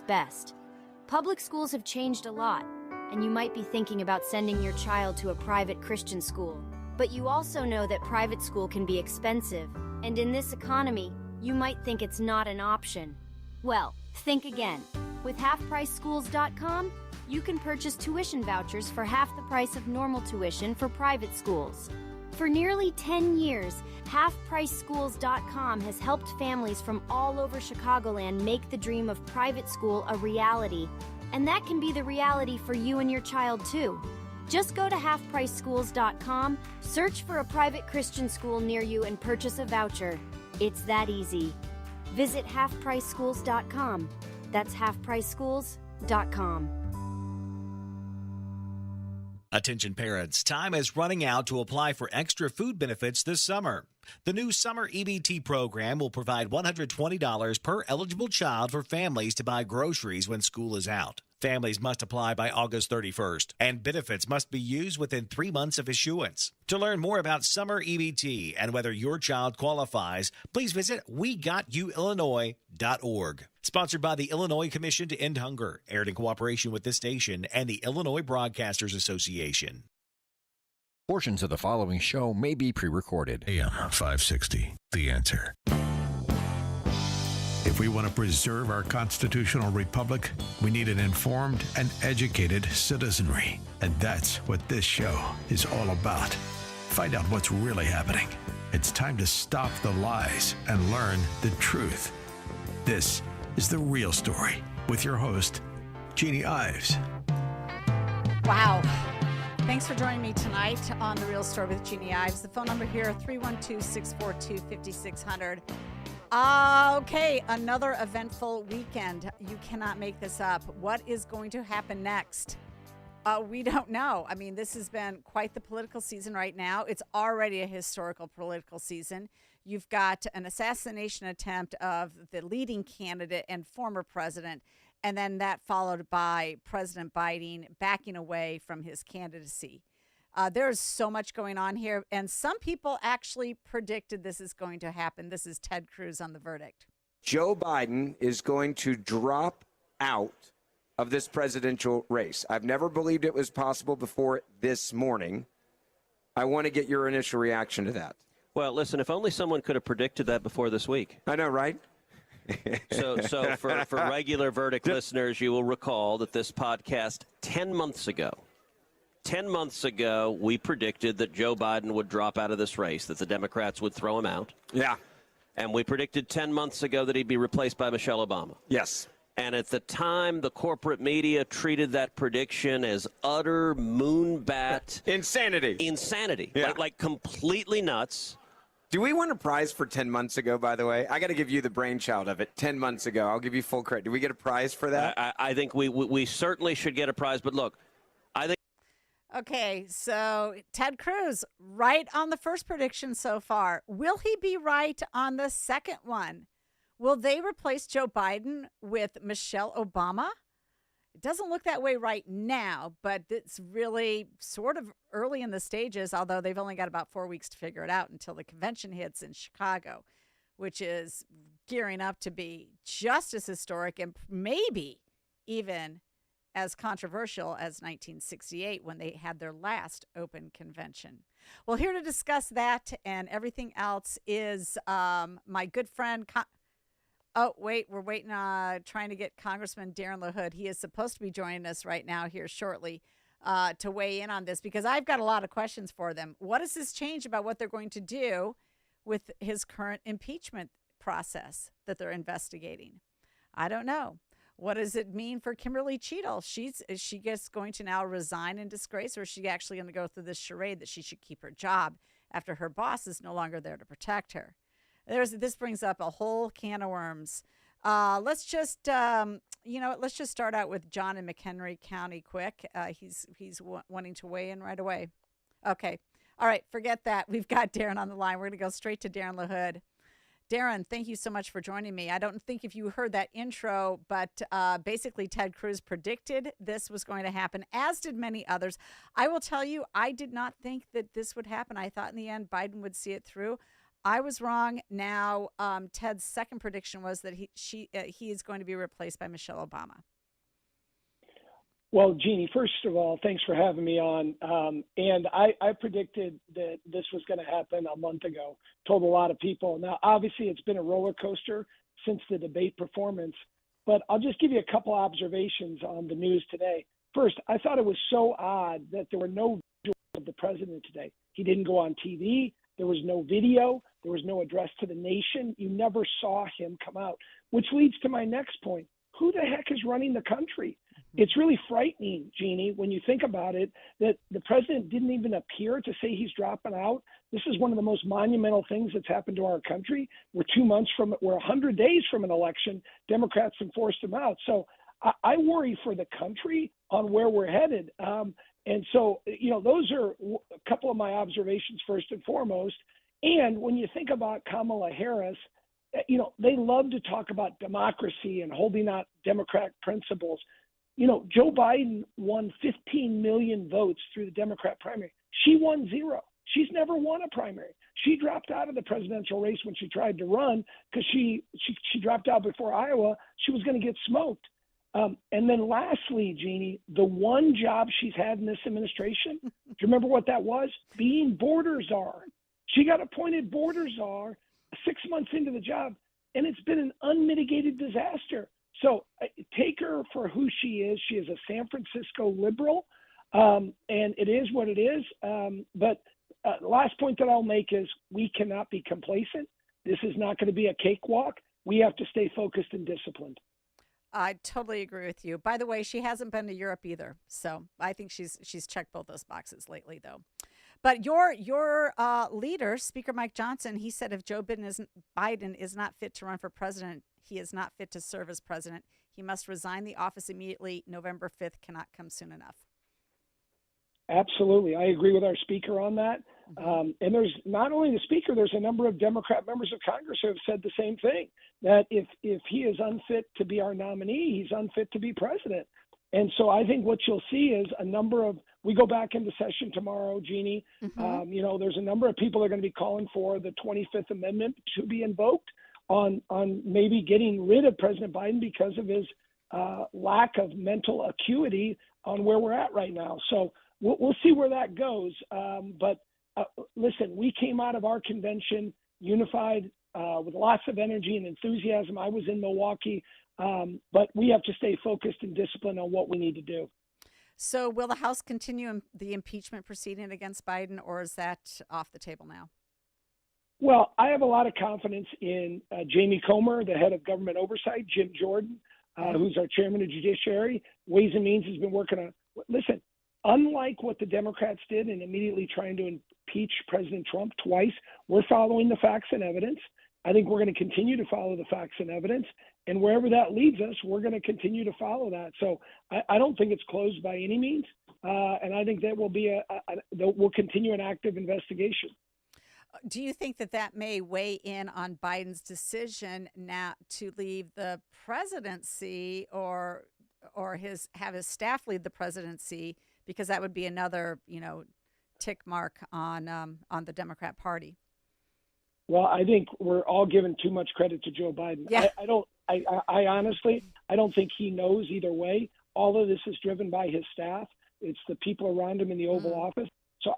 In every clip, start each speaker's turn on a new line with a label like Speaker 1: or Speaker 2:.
Speaker 1: best. Public schools have changed a lot, and you might be thinking about sending your child to a private Christian school. But you also know that private school can be expensive, and in this economy, you might think it's not an option. Well, think again. With HalfPriceSchools.com, you can purchase tuition vouchers for half the price of normal tuition for private schools. For nearly 10 years, HalfPriceSchools.com has helped families from all over Chicagoland make the dream of private school a reality. And that can be the reality for you and your child, too. Just go to HalfPriceSchools.com, search for a private Christian school near you, and purchase a voucher. It's that easy. Visit HalfPriceSchools.com. That's HalfPriceSchools.com.
Speaker 2: Attention parents, time is running out to apply for extra food benefits this summer. The new summer EBT program will provide $120 per eligible child for families to buy groceries when school is out. Families must apply by August 31st, and benefits must be used within 3 months of issuance. To learn more about summer EBT and whether your child qualifies, please visit WeGotYouIllinois.org. Sponsored by the Illinois Commission to End Hunger, aired in cooperation with this station and the Illinois Broadcasters Association.
Speaker 3: Portions of the following show may be pre-recorded.
Speaker 4: AM 560, The Answer. If we want to preserve our constitutional republic, we need an informed and educated citizenry. And that's what this show is all about. Find out what's really happening. It's time to stop the lies and learn the truth. This is The Real Story with your host, Jeannie Ives.
Speaker 5: Wow. Thanks for joining me tonight on The Real Story with Jeannie Ives. The phone number here, 312-642-5600. Okay, another eventful weekend. You cannot make this up. What is going to happen next? We don't know. I mean, this has been quite the political season right now. It's already a historical political season. You've got an assassination attempt of the leading candidate and former president, and then that followed by President Biden backing away from his candidacy. There's so much going on here, and some people actually predicted this is going to happen. This is Ted Cruz on The Verdict.
Speaker 6: Joe Biden is going to drop out of this presidential race. I've never believed it was possible before this morning. I want to get your initial reaction to that.
Speaker 7: Well, listen, if only someone could have predicted that before this week.
Speaker 6: I know, right?
Speaker 7: So for regular Verdict listeners, you will recall that this podcast 10 months ago, we predicted that Joe Biden would drop out of this race, that the Democrats would throw him out.
Speaker 6: Yeah.
Speaker 7: And we predicted 10 months ago that he'd be replaced by Michelle Obama.
Speaker 6: Yes.
Speaker 7: And at the time, the corporate media treated that prediction as utter moonbat
Speaker 6: insanity. Yeah.
Speaker 7: Like completely nuts.
Speaker 6: Do we win a prize for 10 months ago, by the way? I got to give you the brainchild of it. 10 months ago. I'll give you full credit. Do we get a prize for that?
Speaker 7: I think we certainly should get a prize. But look, I think.
Speaker 5: Okay, so Ted Cruz, right on the first prediction so far. Will he be right on the second one? Will they replace Joe Biden with Michelle Obama? It doesn't look that way right now, but it's really sort of early in the stages, although they've only got about 4 weeks to figure it out until the convention hits in Chicago, which is gearing up to be just as historic and maybe even as controversial as 1968 when they had their last open convention. Well, here to discuss that and everything else is my good friend. We're waiting, trying to get Congressman Darren LaHood. He is supposed to be joining us right now here shortly to weigh in on this because I've got a lot of questions for them. What does this change about what they're going to do with his current impeachment process that they're investigating? I don't know. What does it mean for Kimberly Cheadle? Is she going to now resign in disgrace, or is she actually going to go through this charade that she should keep her job after her boss is no longer there to protect her? This brings up a whole can of worms. Let's just start out with John in McHenry County quick. He's wanting to weigh in right away. Okay. All right. Forget that. We've got Darren on the line. We're going to go straight to Darren LaHood. Darren, thank you so much for joining me. I don't think if you heard that intro, but basically Ted Cruz predicted this was going to happen, as did many others. I will tell you, I did not think that this would happen. I thought in the end Biden would see it through. I was wrong. Now, Ted's second prediction was that he is going to be replaced by Michelle Obama.
Speaker 8: Well, Jeannie, first of all, thanks for having me on. And I predicted that this was going to happen a month ago, told a lot of people. Now, obviously, it's been a roller coaster since the debate performance, but I'll just give you a couple observations on the news today. First, I thought it was so odd that there were no visuals of the president today. He didn't go on TV. There was no video. There was no address to the nation. You never saw him come out, which leads to my next point. Who the heck is running the country? It's really frightening, Jeannie, when you think about it, that the president didn't even appear to say he's dropping out. This is one of the most monumental things that's happened to our country. We're 2 months from it. We're 100 days from an election. Democrats enforced him out. So I worry for the country on where we're headed. And so, those are a couple of my observations first and foremost. And when you think about Kamala Harris, they love to talk about democracy and holding out Democratic principles. Joe Biden won 15 million votes through the Democrat primary. She won 0. She's never won a primary. She dropped out of the presidential race when she tried to run because she dropped out before Iowa. She was going to get smoked. And then lastly, Jeannie, the one job she's had in this administration, do you remember what that was? Being border czar. She got appointed border czar 6 months into the job, and it's been an unmitigated disaster. So take her for who she is. She is a San Francisco liberal, and it is what it is. But the last point that I'll make is we cannot be complacent. This is not going to be a cakewalk. We have to stay focused and disciplined.
Speaker 5: I totally agree with you. By the way, she hasn't been to Europe either, so I think she's checked both those boxes lately, though. But your leader, Speaker Mike Johnson, he said if Joe Biden is not fit to run for president, he is not fit to serve as president. He must resign the office immediately. November 5th cannot come soon enough. Absolutely. I agree with our speaker on that. And there's not only the speaker, there's a number of Democrat members of Congress who have said the same thing, that if he is unfit to be our nominee, he's unfit to be president. And so I think what you'll see is we go back into session tomorrow, Jeannie. There's a number of people that are going to be calling for the 25th Amendment to be invoked on maybe getting rid of President Biden because of his lack of mental acuity on where we're at right now. So we'll see where that goes. But listen, we came out of our convention unified with lots of energy and enthusiasm. I was in Milwaukee, but we have to stay focused and disciplined on what we need to do. So will the House continue the impeachment proceeding against Biden, or is that off the table now? Well, I have a lot of confidence in Jamie Comer, the head of government oversight, Jim Jordan, who's our chairman of Judiciary. Ways and Means has been working on. Listen, unlike what the Democrats did in immediately trying to impeach President Trump twice, we're following the facts and evidence. I think we're going to continue to follow the facts and evidence. And wherever that leads us, we're going to continue to follow that. So I don't think it's closed by any means. And I think that will be we'll continue an active investigation. Do you think that may weigh in on Biden's decision now to leave the presidency or have his staff lead the presidency, because that would be another, tick mark on the Democrat Party? Well, I think we're all giving too much credit to Joe Biden. Yeah. I honestly, I don't think he knows either way. All of this is driven by his staff. It's the people around him in the Oval Office. So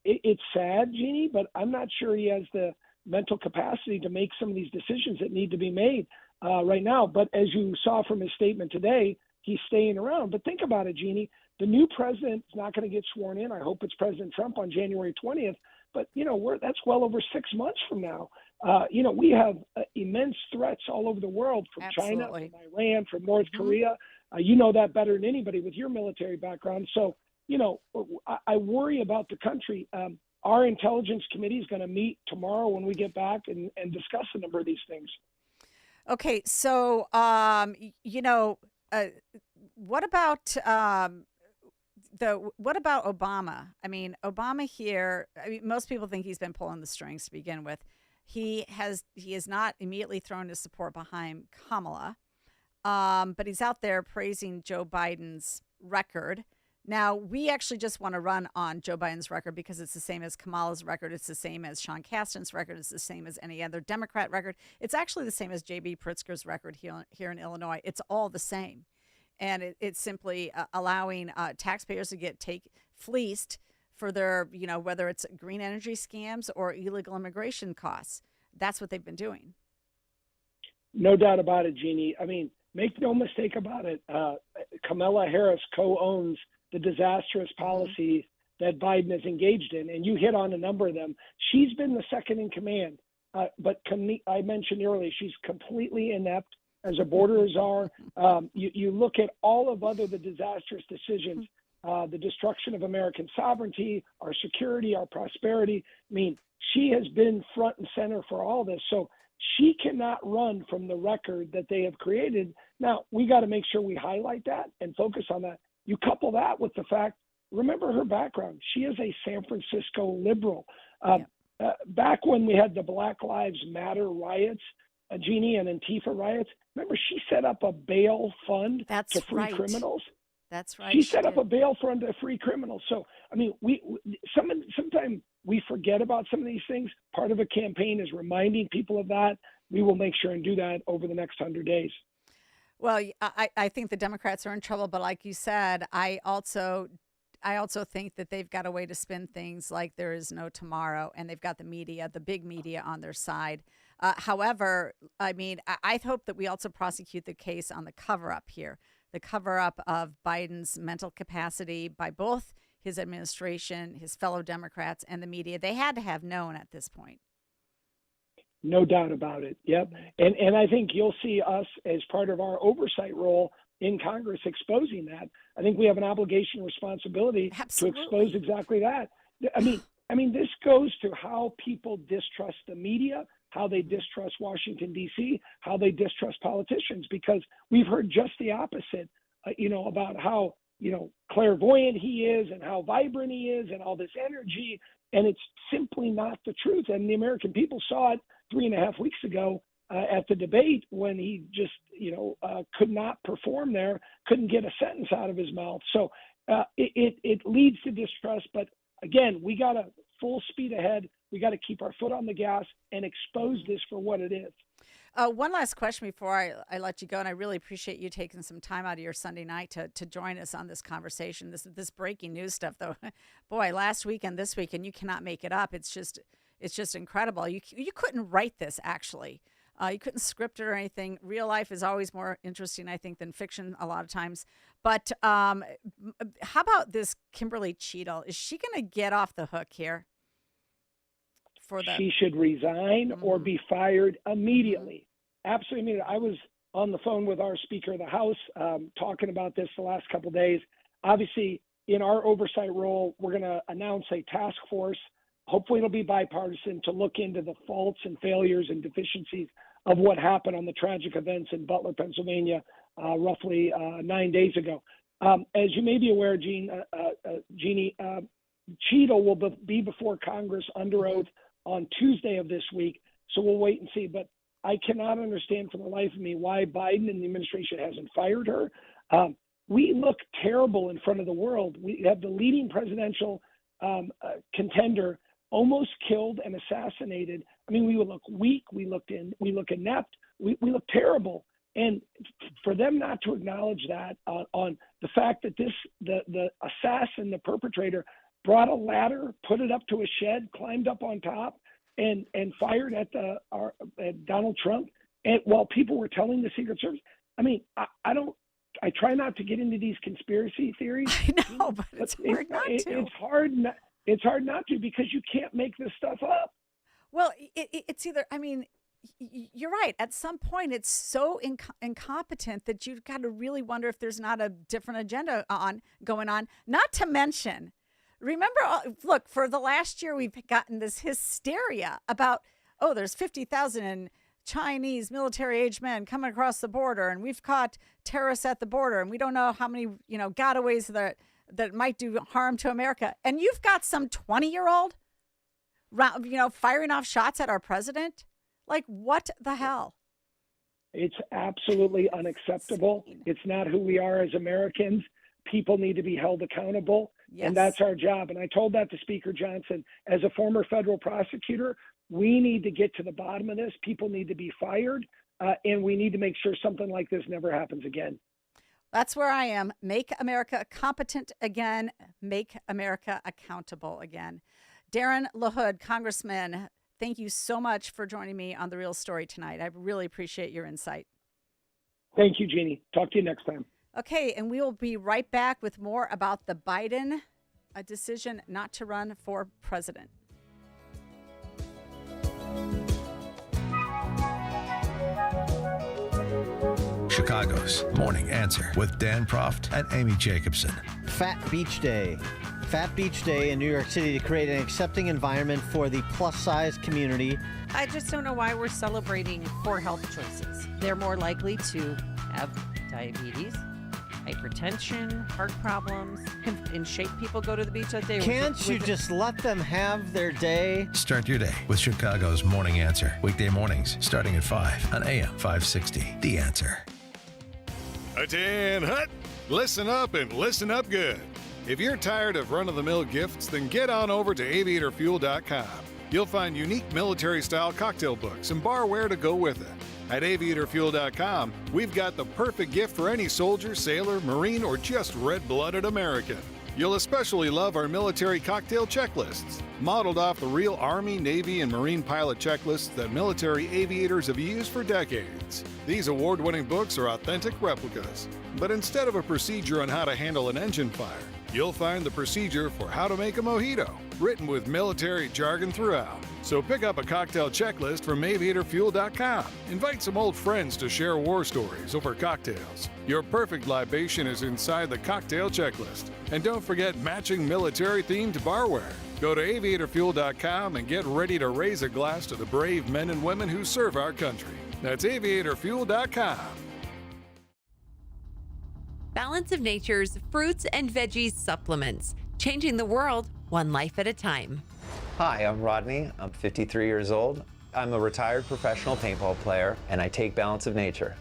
Speaker 5: it's sad, Jeannie, but I'm not sure he has the mental capacity to make some of these decisions that need to be made right now. But as you saw from his statement today, he's staying around. But think about it, Jeannie. The new president is not going to get sworn in. I hope it's President Trump on January 20th. But, that's well over 6 months from now. We have immense threats all over the world, from China, from Iran, from North Korea. You know that better than anybody with your military background. So, I worry about the country. Our intelligence committee is going to meet tomorrow when we get back and discuss a number of these things. Okay. So, what about what about Obama? I mean, Obama here, most people think he's been pulling the strings to begin with. He is not immediately thrown his support behind Kamala, but he's out there praising Joe Biden's record. Now, we actually just want to run on Joe Biden's record because it's the same as Kamala's record. It's the same as Sean Casten's record. It's the same as any other Democrat record. It's actually the same as J.B. Pritzker's record here in Illinois. It's all the same. And it's simply allowing taxpayers to get fleeced for their, whether it's green energy scams or illegal immigration costs. That's what they've been doing.
Speaker 8: No doubt about it, Jeannie. I mean, make no mistake about it. Kamala Harris co-owns the disastrous policy that Biden has engaged in, and you hit on a number of them. She's been the second in command, but I mentioned earlier, she's completely inept as a border czar. You look at all of the disastrous decisions, the destruction of American sovereignty, our security, our prosperity. I mean, she has been front and center for all this. So she cannot run from the record that they have created. Now, we got to make sure we highlight that and focus on that. You couple that with the fact, remember her background. She is a San Francisco liberal. Back when we had the Black Lives Matter riots, Jeannie, and Antifa riots, remember she set up a bail fund to free criminals?
Speaker 5: That's right.
Speaker 8: She set up a bail fund to free criminals. So, I mean, sometimes we forget about some of these things. Part of a campaign is reminding people of that. We will make sure and do that over the next 100 days.
Speaker 5: Well, I think the Democrats are in trouble, but like you said, I also think that they've got a way to spin things like there is no tomorrow, and they've got the media, the big media, on their side. However, I mean, I hope that we also prosecute the case on the cover-up here, the cover-up of Biden's mental capacity by both his administration, his fellow Democrats, and the media. They had to have known at this point.
Speaker 8: No doubt about it. Yep. And I think you'll see us as part of our oversight role in Congress exposing that. I think we have an obligation and responsibility to expose exactly that. I mean, this goes to how people distrust the media, how they distrust Washington, D.C., how they distrust politicians, because we've heard just the opposite, about how, clairvoyant he is and how vibrant he is and all this energy. And it's simply not the truth. And the American people saw it 3.5 weeks ago at the debate when he just, could not perform there, couldn't get a sentence out of his mouth. So it leads to distrust. But again, we got to full speed ahead. We got to keep our foot on the gas and expose this for what it is.
Speaker 5: One last question before I let you go, and I really appreciate you taking some time out of your Sunday night to join us on this conversation. This breaking news stuff, though, boy, last week and this week, and you cannot make it up. It's just incredible. You couldn't write this, actually. You couldn't script it or anything. Real life is always more interesting, I think, than fiction a lot of times. But how about this Kimberly Cheadle? Is she going to get off the hook here?
Speaker 8: She should resign or be fired immediately. Absolutely immediately. I was on the phone with our Speaker of the House talking about this the last couple of days. Obviously, in our oversight role, we're going to announce a task force. Hopefully it'll be bipartisan to look into the faults and failures and deficiencies of what happened on the tragic events in Butler, Pennsylvania, roughly 9 days ago. As you may be aware, Jeannie, Cheadle will be before Congress under oath on Tuesday of this week, so we'll wait and see. But I cannot understand for the life of me why Biden and the administration hasn't fired her. We look terrible in front of the world. We have the leading presidential contender almost killed and assassinated. I mean, we look weak. We look inept. We look terrible. And for them not to acknowledge that on the fact that the assassin, the perpetrator, brought a ladder, put it up to a shed, climbed up on top, and fired at Donald Trump, and while people were telling the Secret Service. I mean, I try not to get into these conspiracy theories.
Speaker 5: I know, but it's hard not to.
Speaker 8: It's hard not to, because you can't make this stuff up.
Speaker 5: Well, it's either, I mean, you're right. At some point, it's so incompetent that you've got to really wonder if there's not a different agenda going on. Not to mention, remember, look, for the last year, we've gotten this hysteria about, there's 50,000 Chinese military-age men coming across the border, and we've caught terrorists at the border, and we don't know how many, gotaways that might do harm to America. And you've got some 20-year-old, firing off shots at our president. Like, what the hell?
Speaker 8: It's absolutely unacceptable. It's not who we are as Americans. People need to be held accountable, and that's our job. And I told that to Speaker Johnson. As a former federal prosecutor, we need to get to the bottom of this. People need to be fired, and we need to make sure something like this never happens again.
Speaker 5: That's where I am. Make America competent again. Make America accountable again. Darren LaHood, Congressman, thank you so much for joining me on The Real Story tonight. I really appreciate your insight.
Speaker 8: Thank you, Jeannie. Talk to you next time.
Speaker 5: Okay, and we will be right back with more about the Biden decision not to run for president.
Speaker 4: Chicago's Morning Answer with Dan Proft and Amy Jacobson.
Speaker 9: Fat Beach Day. Fat Beach Day in New York City to create an accepting environment for the plus-size community.
Speaker 10: I just don't know why we're celebrating poor health choices. They're more likely to have diabetes, hypertension, heart problems. Can in shape people go to the beach that day?
Speaker 9: Can't you just let them have their day?
Speaker 4: Start your day with Chicago's Morning Answer. Weekday mornings starting at 5 on AM 560. The Answer.
Speaker 11: Hut, hut. Listen up and listen up good. If you're tired of run-of-the-mill gifts, then get on over to aviatorfuel.com. You'll find unique military-style cocktail books and barware to go with it. At aviatorfuel.com, we've got the perfect gift for any soldier, sailor, Marine, or just red-blooded American. You'll especially love our military cocktail checklists, modeled off the real Army, Navy, and Marine pilot checklists that military aviators have used for decades. These award-winning books are authentic replicas, but instead of a procedure on how to handle an engine fire, you'll find the procedure for how to make a mojito, written with military jargon throughout. So pick up a cocktail checklist from aviatorfuel.com. Invite some old friends to share war stories over cocktails. Your perfect libation is inside the cocktail checklist. And don't forget matching military-themed barware. Go to aviatorfuel.com and get ready to raise a glass to the brave men and women who serve our country. That's aviatorfuel.com.
Speaker 12: Balance of Nature's fruits and veggies supplements, changing the world one life at a time.
Speaker 13: Hi, I'm Rodney. I'm 53 years old. I'm a retired professional paintball player, and I take Balance of Nature.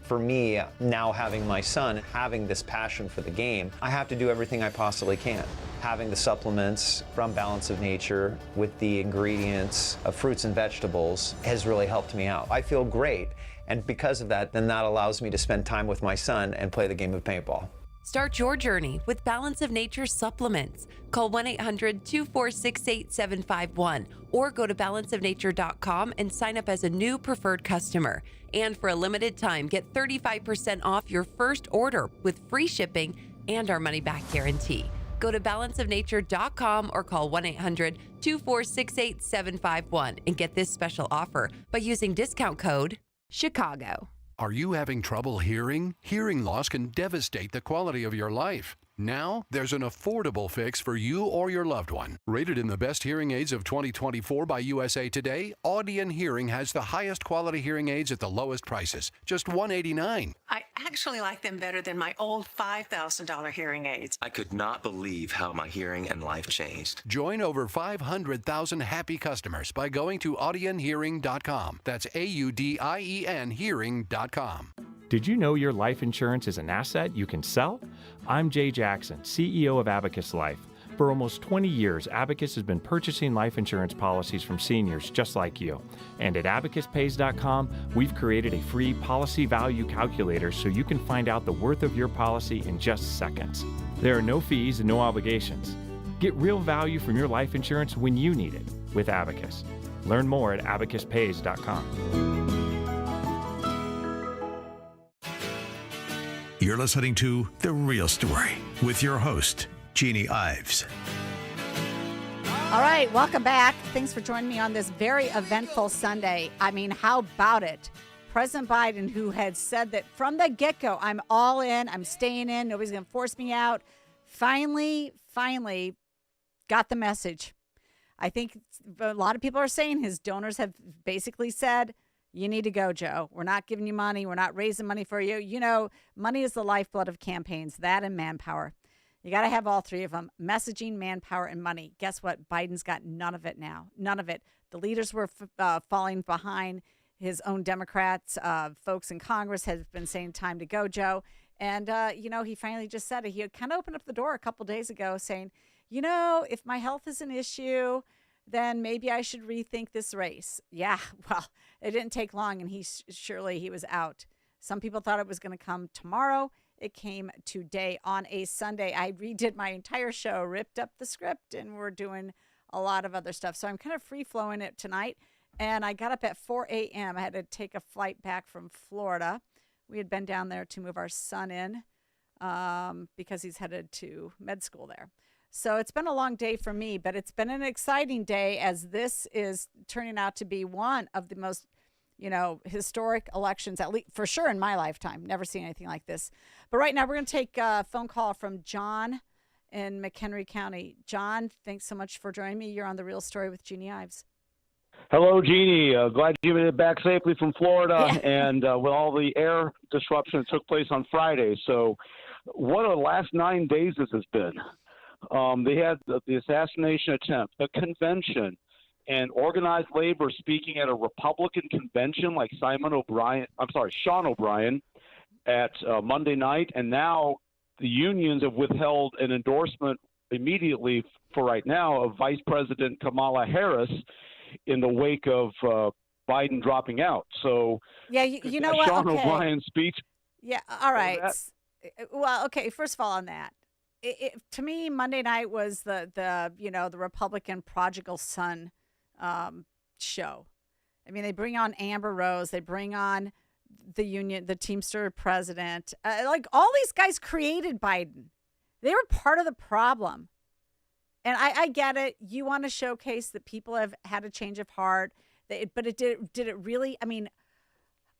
Speaker 13: For me, now having my son, having this passion for the game, I have to do everything I possibly can. Having the supplements from Balance of Nature with the ingredients of fruits and vegetables has really helped me out. I feel great, and because of that, then that allows me to spend time with my son and play the game of paintball.
Speaker 12: Start your journey with Balance of Nature supplements. Call 1-800-246-8751 or go to balanceofnature.com and sign up as a new preferred customer. And for a limited time, get 35% off your first order with free shipping and our money-back guarantee. Go to balanceofnature.com or call 1-800-246-8751 and get this special offer by using discount code CHICAGO.
Speaker 14: Are you having trouble hearing? Hearing loss can devastate the quality of your life. Now, there's an affordable fix for you or your loved one. Rated in the best hearing aids of 2024 by USA Today, Audion Hearing has the highest quality hearing aids at the lowest prices, just $189.
Speaker 15: I actually like them better than my old $5,000 hearing aids.
Speaker 16: I could not believe how my hearing and life changed.
Speaker 14: Join over 500,000 happy customers by going to audionhearing.com. That's AUDIEN hearing.com.
Speaker 17: Did you know your life insurance is an asset you can sell? I'm Jay Jackson, CEO of Abacus Life. For almost 20 years, Abacus has been purchasing life insurance policies from seniors just like you. And at abacuspays.com, we've created a free policy value calculator so you can find out the worth of your policy in just seconds. There are no fees and no obligations. Get real value from your life insurance when you need it with Abacus. Learn more at abacuspays.com.
Speaker 4: You're listening to The Real Story with your host, Jeannie Ives.
Speaker 5: All right, welcome back. Thanks for joining me on this very eventful Sunday. I mean, how about it? President Biden, who had said that from the get-go, I'm all in, I'm staying in, nobody's going to force me out, finally got the message. I think a lot of people are saying his donors have basically said, you need to go, Joe. We're not giving you money. We're not raising money for you. You know, money is the lifeblood of campaigns, that and manpower. You got to have all three of them, messaging, manpower, and money. Guess what? Biden's got none of it now. None of it. The leaders were falling behind. His own Democrats, folks in Congress have been saying time to go, Joe. And, he finally just said it. He had kind of opened up the door a couple days ago saying, if my health is an issue, then maybe I should rethink this race. Yeah, well, it didn't take long, and surely he was out. Some people thought it was going to come tomorrow. It came today on a Sunday. I redid my entire show, ripped up the script, and we're doing a lot of other stuff. So I'm kind of free-flowing it tonight. And I got up at 4 a.m. I had to take a flight back from Florida. We had been down there to move our son in because he's headed to med school there. So it's been a long day for me, but it's been an exciting day as this is turning out to be one of the most, historic elections, at least for sure in my lifetime. Never seen anything like this. But right now we're going to take a phone call from John in McHenry County. John, thanks so much for joining me. You're on The Real Story with Jeannie Ives.
Speaker 18: Hello, Jeannie. Glad you made it back safely from Florida and with all the air disruption that took place on Friday. So what a last 9 days this has been. They had the assassination attempt, a convention, and organized labor speaking at a Republican convention like Sean O'Brien at Monday night. And now the unions have withheld an endorsement immediately for right now of Vice President Kamala Harris in the wake of Biden dropping out. So
Speaker 5: yeah, you know what?
Speaker 18: Sean
Speaker 5: Okay.
Speaker 18: O'Brien's speech.
Speaker 5: Yeah. All right. Well, okay. First of all, on that, to me, Monday night was the Republican prodigal son show. I mean, they bring on Amber Rose, they bring on the Teamster president, like all these guys created Biden. They were part of the problem. And I get it. You want to showcase that people have had a change of heart, but did it really? I mean,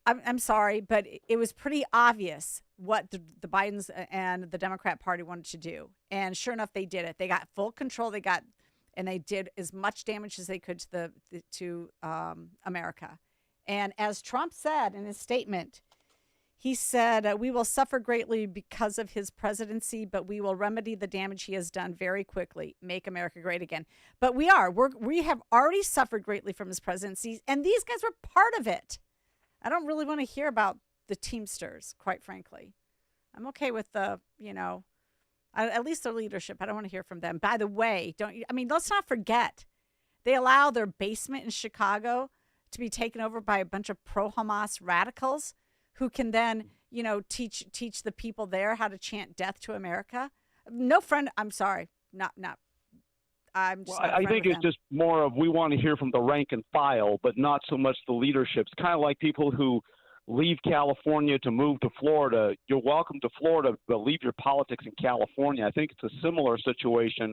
Speaker 5: I'm sorry, but it was pretty obvious what the Bidens and the Democrat Party wanted to do. And sure enough, they did it. They got full control. And they did as much damage as they could to America. And as Trump said in his statement, he said, we will suffer greatly because of his presidency, but we will remedy the damage he has done very quickly, make America great again. But we have already suffered greatly from his presidency, and these guys were part of it. I don't really want to hear about the Teamsters, quite frankly. I'm okay with at least their leadership. I don't want to hear from them. By the way, let's not forget, they allow their basement in Chicago to be taken over by a bunch of pro-Hamas radicals who can then, teach the people there how to chant death to America. No friend. I'm sorry. I'm just. Well,
Speaker 18: I think it's just more of we want to hear from the rank and file, but not so much the leadership. It's kind of like people who leave California to move to Florida. You're welcome to Florida, but leave your politics in California. I think it's a similar situation.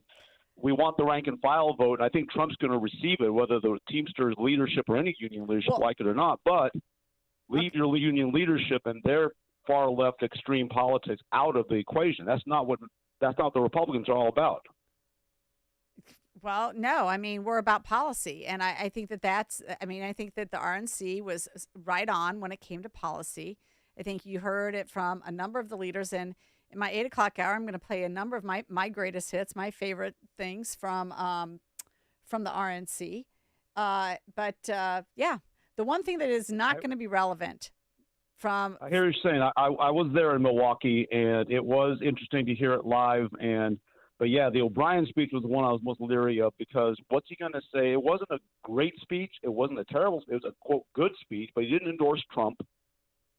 Speaker 18: We want the rank and file vote. I think Trump's going to receive it, whether the Teamsters leadership or any union leadership like it or not. But leave your union leadership and their far left extreme politics out of the equation. That's not what the Republicans are all about.
Speaker 5: Well, no, we're about policy. And I think I think that the RNC was right on when it came to policy. I think you heard it from a number of the leaders. And in my 8 o'clock hour, I'm going to play a number of my greatest hits, my favorite things from the RNC. The one thing that is not going to be relevant from...
Speaker 18: I hear you saying. I was there in Milwaukee, and it was interesting to hear it live. But yeah, the O'Brien speech was the one I was most leery of because what's he going to say? It wasn't a great speech. It wasn't a terrible speech. It was a, quote, good speech, but he didn't endorse Trump.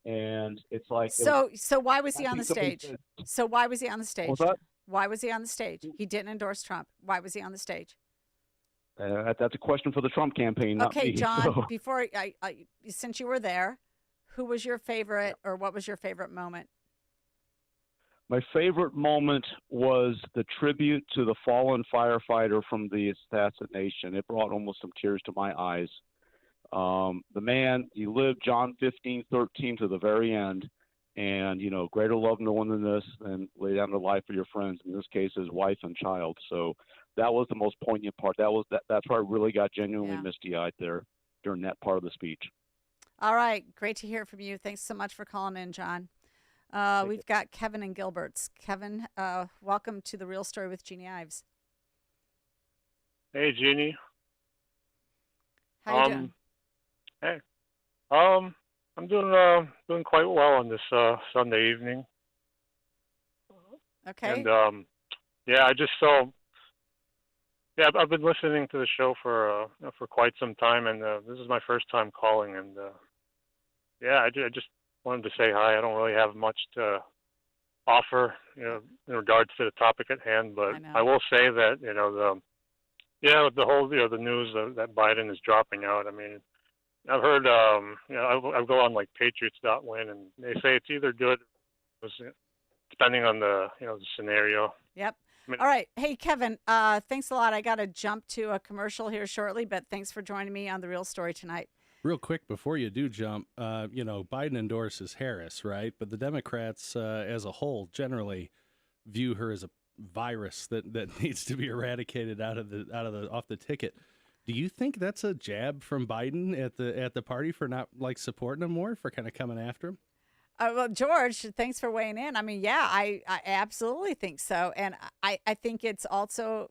Speaker 18: And it's like...
Speaker 5: So why was he on the stage? So why was he on the stage?
Speaker 18: What's that?
Speaker 5: Why was he on the stage? He didn't endorse Trump. Why was he on the stage?
Speaker 18: That's a question for the Trump campaign, not
Speaker 5: okay,
Speaker 18: me.
Speaker 5: John,
Speaker 18: So.
Speaker 5: before since you were there, who was your favorite or what was your favorite moment?
Speaker 18: My favorite moment was the tribute to the fallen firefighter from the assassination. It brought almost some tears to my eyes. The man, he lived John 15:13 to the very end. And, greater love no one than this, and lay down the life for your friends, in this case, his wife and child. So that was the most poignant part. That's where I really got genuinely misty-eyed there during that part of the speech.
Speaker 5: All right. Great to hear from you. Thanks so much for calling in, John. We've got Kevin and Gilberts. Kevin, welcome to The Real Story with Jeannie Ives.
Speaker 19: Hey, Jeannie.
Speaker 5: How you doing?
Speaker 19: Hey. I'm doing quite well on this Sunday evening.
Speaker 5: Okay.
Speaker 19: And I've been listening to the show for quite some time, and this is my first time calling. And I just wanted to say hi. I don't really have much to offer, in regards to the topic at hand, but I will say that the whole the news that Biden is dropping out. I mean, I've heard I'll go on like Patriots.win, and they say it's either good, depending on the the scenario.
Speaker 5: Yep. All right. Hey, Kevin, thanks a lot. I got to jump to a commercial here shortly, but thanks for joining me on The Real Story tonight.
Speaker 20: Real quick before you do jump, Biden endorses Harris, right? But the Democrats, as a whole, generally view her as a virus that needs to be eradicated off the ticket. Do you think that's a jab from Biden at the party for not supporting him more, for kind of coming after him?
Speaker 5: Well, George, thanks for weighing in. I mean, yeah, I absolutely think so, and I think it's also.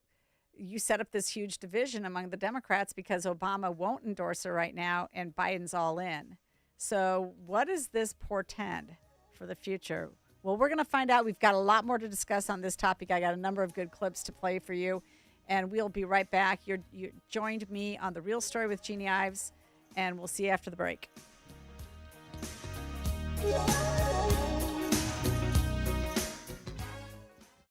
Speaker 5: You set up this huge division among the Democrats because Obama won't endorse her right now and Biden's all in. So what does this portend for the future? Well, we're going to find out. We've got a lot more to discuss on this topic. I got a number of good clips to play for you, and we'll be right back. You joined me on The Real Story with Jeannie Ives, and we'll see you after the break.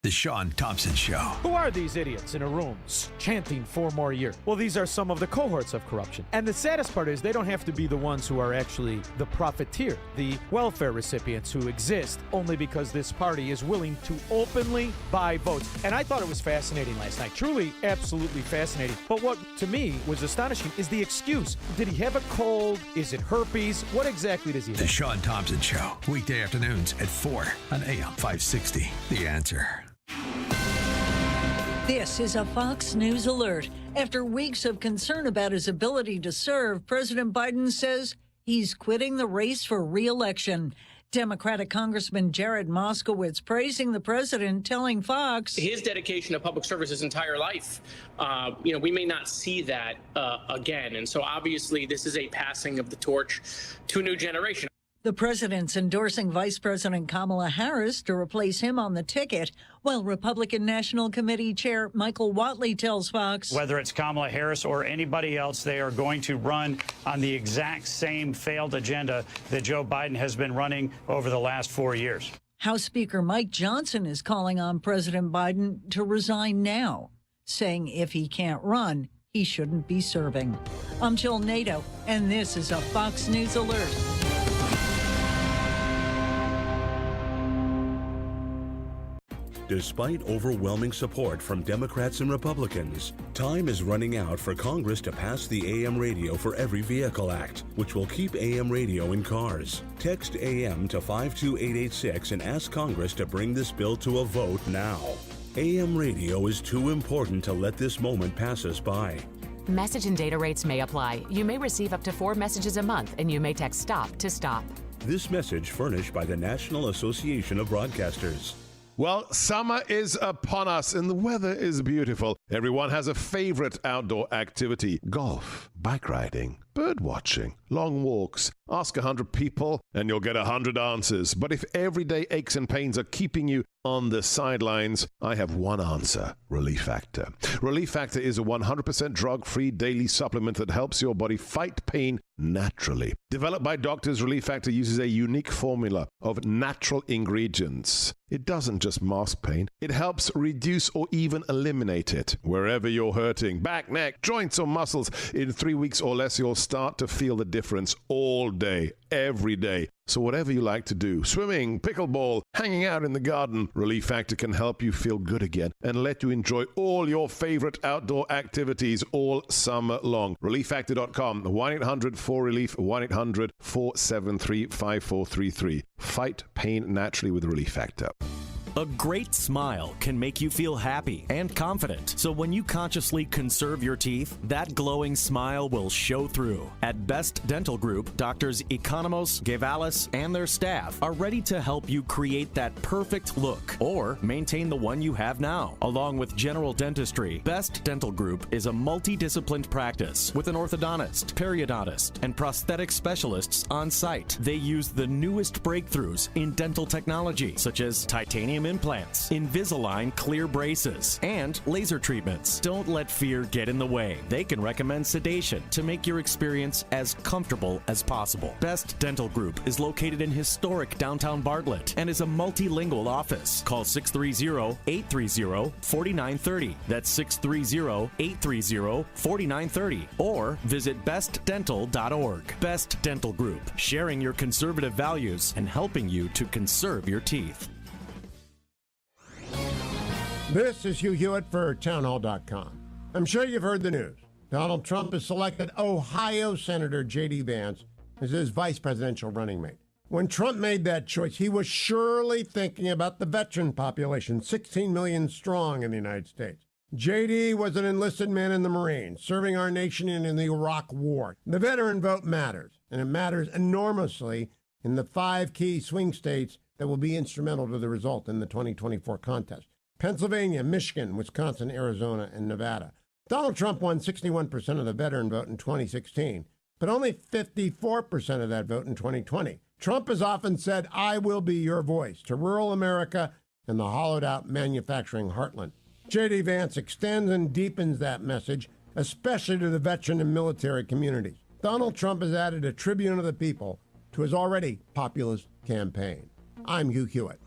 Speaker 4: The Sean Thompson Show.
Speaker 21: Who are these idiots in a room chanting 4 more years? Well, these are some of the cohorts of corruption. And the saddest part is they don't have to be the ones who are actually the profiteer, the welfare recipients who exist only because this party is willing to openly buy votes. And I thought it was fascinating last night. Truly, absolutely fascinating. But what to me was astonishing is the excuse. Did he have a cold? Is it herpes? What exactly does he have?
Speaker 4: The Sean Thompson Show. Weekday afternoons at 4 on AM 560. The Answer.
Speaker 22: This is a Fox News alert. After weeks of concern about his ability to serve, President Biden says he's quitting the race for re-election. Democratic Congressman Jared Moskowitz praising the president, telling Fox
Speaker 23: his dedication to public service his entire life. We may not see that again. And so obviously this is a passing of the torch to a new generation.
Speaker 22: The president's endorsing Vice President Kamala Harris to replace him on the ticket, while Republican National Committee Chair Michael Whatley tells Fox
Speaker 24: whether it's Kamala Harris or anybody else, they are going to run on the exact same failed agenda that Joe Biden has been running over the last 4 years.
Speaker 22: House Speaker Mike Johnson is calling on President Biden to resign now, saying if he can't run, he shouldn't be serving. I'm Jill Nato, and this is a Fox News Alert.
Speaker 25: Despite overwhelming support from Democrats and Republicans, time is running out for Congress to pass the AM Radio for Every Vehicle Act, which will keep AM radio in cars. Text AM to 52886 and ask Congress to bring this bill to a vote now. AM radio is too important to let this moment pass us by.
Speaker 26: Message and data rates may apply. You may receive up to 4 messages a month, and you may text STOP to stop.
Speaker 25: This message furnished by the National Association of Broadcasters.
Speaker 27: Well, summer is upon us and the weather is beautiful. Everyone has a favorite outdoor activity: golf, bike riding, bird watching, long walks. Ask 100 people and you'll get 100 answers. But if everyday aches and pains are keeping you on the sidelines, I have one answer: Relief Factor. Relief Factor is a 100% drug-free daily supplement that helps your body fight pain naturally. Developed by doctors, Relief Factor uses a unique formula of natural ingredients. It doesn't just mask pain, it helps reduce or even eliminate it. Wherever you're hurting, back, neck, joints or muscles, in 3 weeks or less, you'll start to feel the difference all day, every day. So whatever you like to do, swimming, pickleball, hanging out in the garden, Relief Factor can help you feel good again and let you enjoy all your favorite outdoor activities all summer long. ReliefFactor.com, 1-800-4RELIEF, 1-800-473-5433. Fight pain naturally with Relief Factor.
Speaker 28: A great smile can make you feel happy and confident. So when you consciously conserve your teeth, that glowing smile will show through. At Best Dental Group, Doctors Economos, Gavalis, and their staff are ready to help you create that perfect look or maintain the one you have now. Along with general dentistry, Best Dental Group is a multidisciplined practice with an orthodontist, periodontist, and prosthetic specialists on site. They use the newest breakthroughs in dental technology, such as titanium titanium implants, Invisalign clear braces, and laser treatments. Don't let fear get in the way. They can recommend sedation to make your experience as comfortable as possible. Best Dental Group is located in historic downtown Bartlett and is a multilingual office. Call 630-830-4930. That's 630-830-4930. Or visit bestdental.org. Best Dental Group, sharing your conservative values and helping you to conserve your teeth.
Speaker 1: This is Hugh Hewitt for townhall.com. I'm sure you've heard the news. Donald Trump has selected Ohio Senator J.D. Vance as his vice presidential running mate. When Trump made that choice, he was surely thinking about the veteran population, 16 million strong in the United States. J.D. was an enlisted man in the Marines, serving our nation in the Iraq War. The veteran vote matters, and it matters enormously in the 5 key swing states that will be instrumental to the result in the 2024 contest: Pennsylvania, Michigan, Wisconsin, Arizona, and Nevada. Donald Trump won 61% of the veteran vote in 2016, but only 54% of that vote in 2020. Trump has often said, "I will be your voice," to rural America and the hollowed-out manufacturing heartland. J.D. Vance extends and deepens that message, especially to the veteran and military communities. Donald Trump has added a tribune of the people to his already populist campaign. I'm Hugh Hewitt.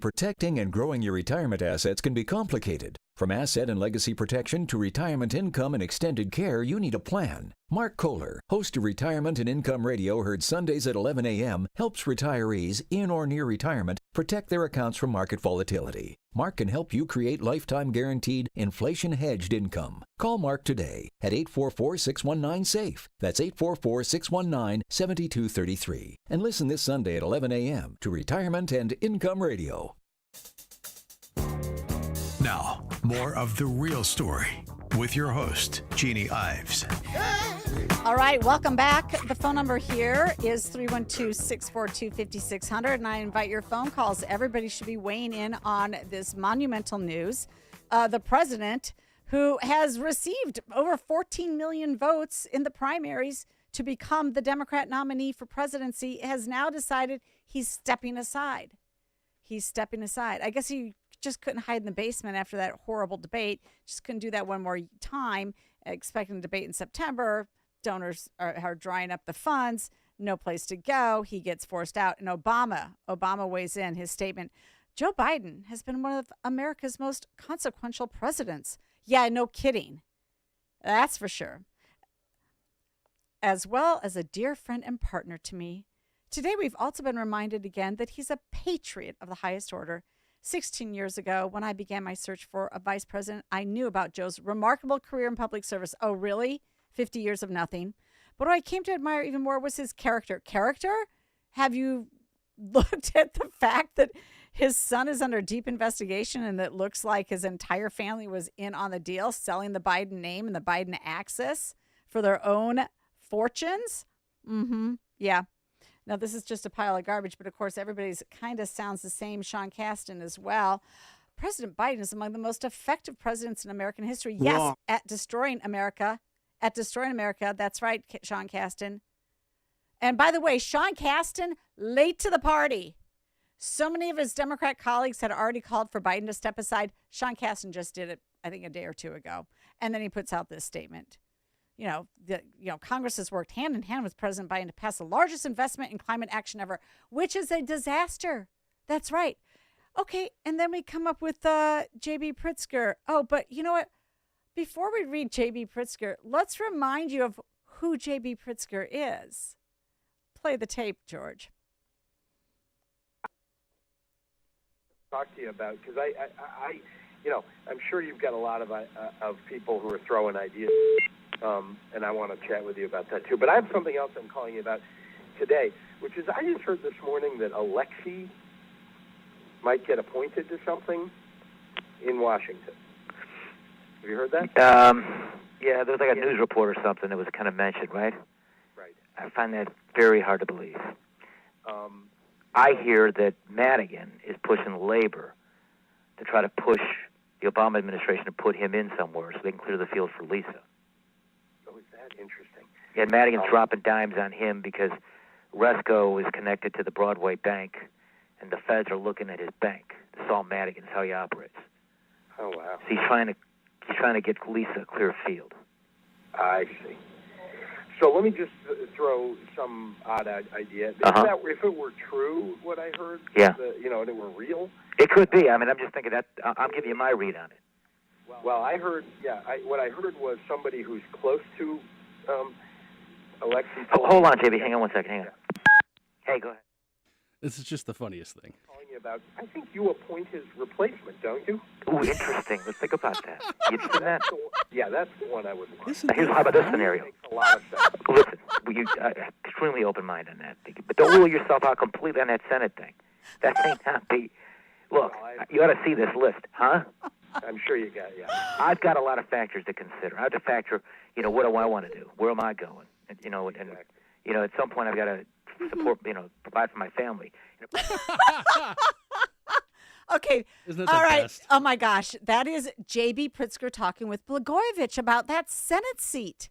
Speaker 2: Protecting and growing your retirement assets can be complicated. From asset and legacy protection to retirement income and extended care, you need a plan. Mark Kohler, host of Retirement and Income Radio, heard Sundays at 11 a.m., helps retirees in or near retirement protect their accounts from market volatility. Mark can help you create lifetime guaranteed, inflation-hedged income. Call Mark today at 844-619-SAFE. That's 844-619-7233. And listen this Sunday at 11 a.m. to Retirement and Income Radio.
Speaker 4: Now, more of The Real Story with your host, Jeannie Ives.
Speaker 5: All right, welcome back. The phone number here is 312-642-5600, and I invite your phone calls. Everybody should be weighing in on this monumental news. The president, who has received over 14 million votes in the primaries to become the Democrat nominee for presidency, has now decided he's stepping aside. He's stepping aside. I guess he just couldn't hide in the basement after that horrible debate. Just couldn't do that one more time. Expecting a debate in September. Donors are drying up the funds. No place to go. He gets forced out. And Obama weighs in his statement. Joe Biden has been one of America's most consequential presidents. Yeah, no kidding. That's for sure. As well as a dear friend and partner to me. Today, we've also been reminded again that he's a patriot of the highest order. 16 years ago, when I began my search for a vice president, I knew about Joe's remarkable career in public service. Oh, really? 50 years of nothing. But what I came to admire even more was his character. Character? Have you looked at the fact that his son is under deep investigation and that looks like his entire family was in on the deal, selling the Biden name and the Biden axis for their own fortunes? Yeah. Now, this is just a pile of garbage, but of course, everybody's kind of sounds the same. Sean Casten as well. President Biden is among the most effective presidents in American history. Yes,
Speaker 3: Wrong.
Speaker 5: at destroying America. At destroying America. That's right, Sean Casten. And by the way, Sean Casten, late to the party. So many of his Democrat colleagues had already called for Biden to step aside. Sean Casten just did it, I think, a day or two ago. And then he puts out this statement. Congress has worked hand in hand with President Biden to pass the largest investment in climate action ever, which is a disaster. That's right. Okay, and then we come up with J.B. Pritzker. Oh, but you know what? Before we read J.B. Pritzker, let's remind you of who J.B. Pritzker is. Play the tape, George.
Speaker 6: Talk to you about, because I'm sure you've got a lot of people who are throwing ideas. And I want to chat with you about that, too. But I have something else I'm calling you about today, which is I just heard this morning that Alexei might get appointed to something in Washington. Have you heard that?
Speaker 7: Yeah, there was like a news report or something that was kind of mentioned, right?
Speaker 6: Right.
Speaker 7: I find that very hard to believe. I hear that Madigan is pushing labor to try to push the Obama administration to put him in somewhere so they can clear the field for Lisa.
Speaker 6: Interesting.
Speaker 7: Yeah, Madigan's dropping dimes on him because Resco is connected to the Broadway Bank, and the feds are looking at his bank. Saul Madigan's how he operates.
Speaker 6: Oh wow!
Speaker 7: So he's trying to get Lisa a clear field.
Speaker 6: I see. So let me just throw some odd idea. If it were true, what I heard,
Speaker 7: Yeah.
Speaker 6: And it were real.
Speaker 7: It could be. I mean, I'm just thinking that I'm giving you my read on it.
Speaker 6: Well, I heard, what I heard was somebody who's close to Alexei.
Speaker 7: Hold on, JB. Hang on one second. Hang on. Hey, go ahead.
Speaker 20: This is just the funniest thing.
Speaker 6: Calling you about. I think you appoint his replacement, don't you?
Speaker 7: Ooh, interesting. Let's think about that. You seen that?
Speaker 6: That's the one I would want.
Speaker 7: How about this scenario?
Speaker 6: Makes a lot of sense.
Speaker 7: Listen, you extremely open-minded on that, but don't rule yourself out completely on that Senate thing. That ain't not be. Look, you got to see this list, huh?
Speaker 6: I'm sure you got. Yeah.
Speaker 7: I've got a lot of factors to consider. I have to factor, what do I want to do? Where am I going? And, at some point I've got to support, provide for my family.
Speaker 5: Okay.
Speaker 20: Isn't that
Speaker 5: all
Speaker 20: the
Speaker 5: right.
Speaker 20: best?
Speaker 5: Oh, my gosh. That is J.B. Pritzker talking with Blagojevich about that Senate seat.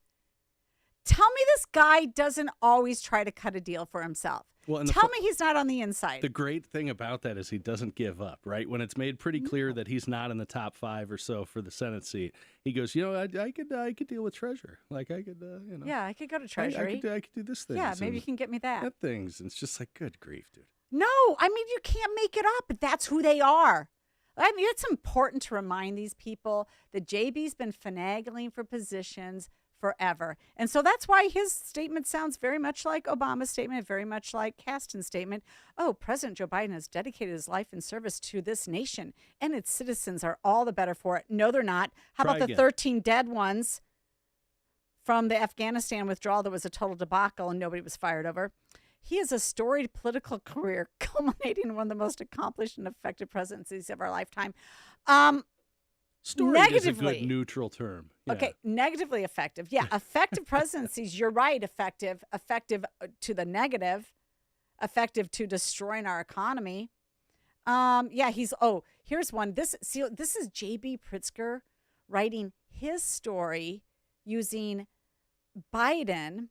Speaker 5: Tell me this guy doesn't always try to cut a deal for himself.
Speaker 20: Well, and
Speaker 5: Tell me he's not on the inside.
Speaker 20: The great thing about that is he doesn't give up, right? When it's made pretty clear that he's not in the top 5 or so for the Senate seat, he goes, I could deal with treasurer. Like I could,
Speaker 5: Yeah, I could go to Treasury.
Speaker 20: I could do this thing.
Speaker 5: Yeah, maybe you can get me that.
Speaker 20: Things. And it's just like, good grief, dude.
Speaker 5: No, I mean, you can't make it up, but that's who they are. I mean, it's important to remind these people that JB's been finagling for positions forever. And so that's why his statement sounds very much like Obama's statement, very much like Kasten's statement. Oh, President Joe Biden has dedicated his life in service to this nation, and its citizens are all the better for it. No, they're not. How
Speaker 20: Try
Speaker 5: about the
Speaker 20: again.
Speaker 5: 13 dead ones from the Afghanistan withdrawal that was a total debacle and nobody was fired over? He has a storied political career culminating in one of the most accomplished and effective presidencies of our lifetime.
Speaker 20: Storied is a good neutral term. Yeah.
Speaker 5: Okay, negatively effective. Yeah, effective presidencies, you're right, effective to the negative, effective to destroying our economy. Here's one. This is J.B. Pritzker writing his story using Biden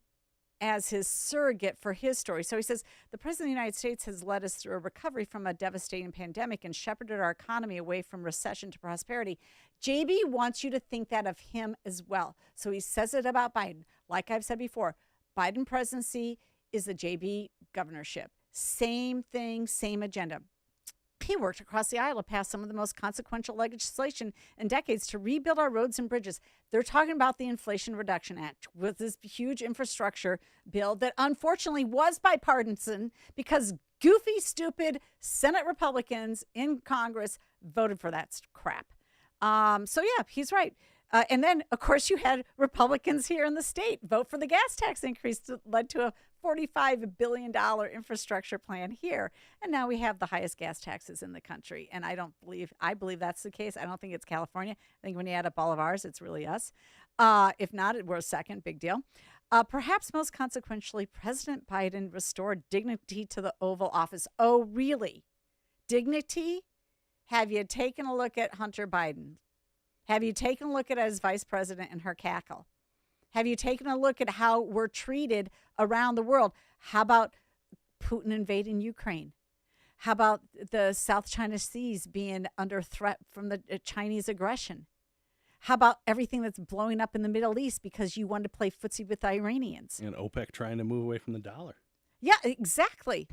Speaker 5: as his surrogate for his story. So he says, the President of the United States has led us through a recovery from a devastating pandemic and shepherded our economy away from recession to prosperity. JB wants you to think that of him as well. So he says it about Biden. Like I've said before, Biden presidency is the JB governorship. Same thing, same agenda. He worked across the aisle to pass some of the most consequential legislation in decades to rebuild our roads and bridges. They're talking about the Inflation Reduction Act with this huge infrastructure bill that unfortunately was bipartisan because goofy, stupid Senate Republicans in Congress voted for that crap. He's right. And then, of course, you had Republicans here in the state vote for the gas tax increase that led to a $45 billion infrastructure plan here. And now we have the highest gas taxes in the country. And I believe that's the case. I don't think it's California. I think when you add up all of ours, it's really us. If not, we're second. Big deal. Perhaps most consequentially, President Biden restored dignity to the Oval Office. Oh, really? Dignity? Have you taken a look at Hunter Biden? Have you taken a look at his vice president and her cackle? Have you taken a look at how we're treated around the world? How about Putin invading Ukraine? How about the South China Seas being under threat from the Chinese aggression? How about everything that's blowing up in the Middle East because you wanted to play footsie with the Iranians?
Speaker 20: And OPEC trying to move away from the dollar.
Speaker 5: Yeah, exactly.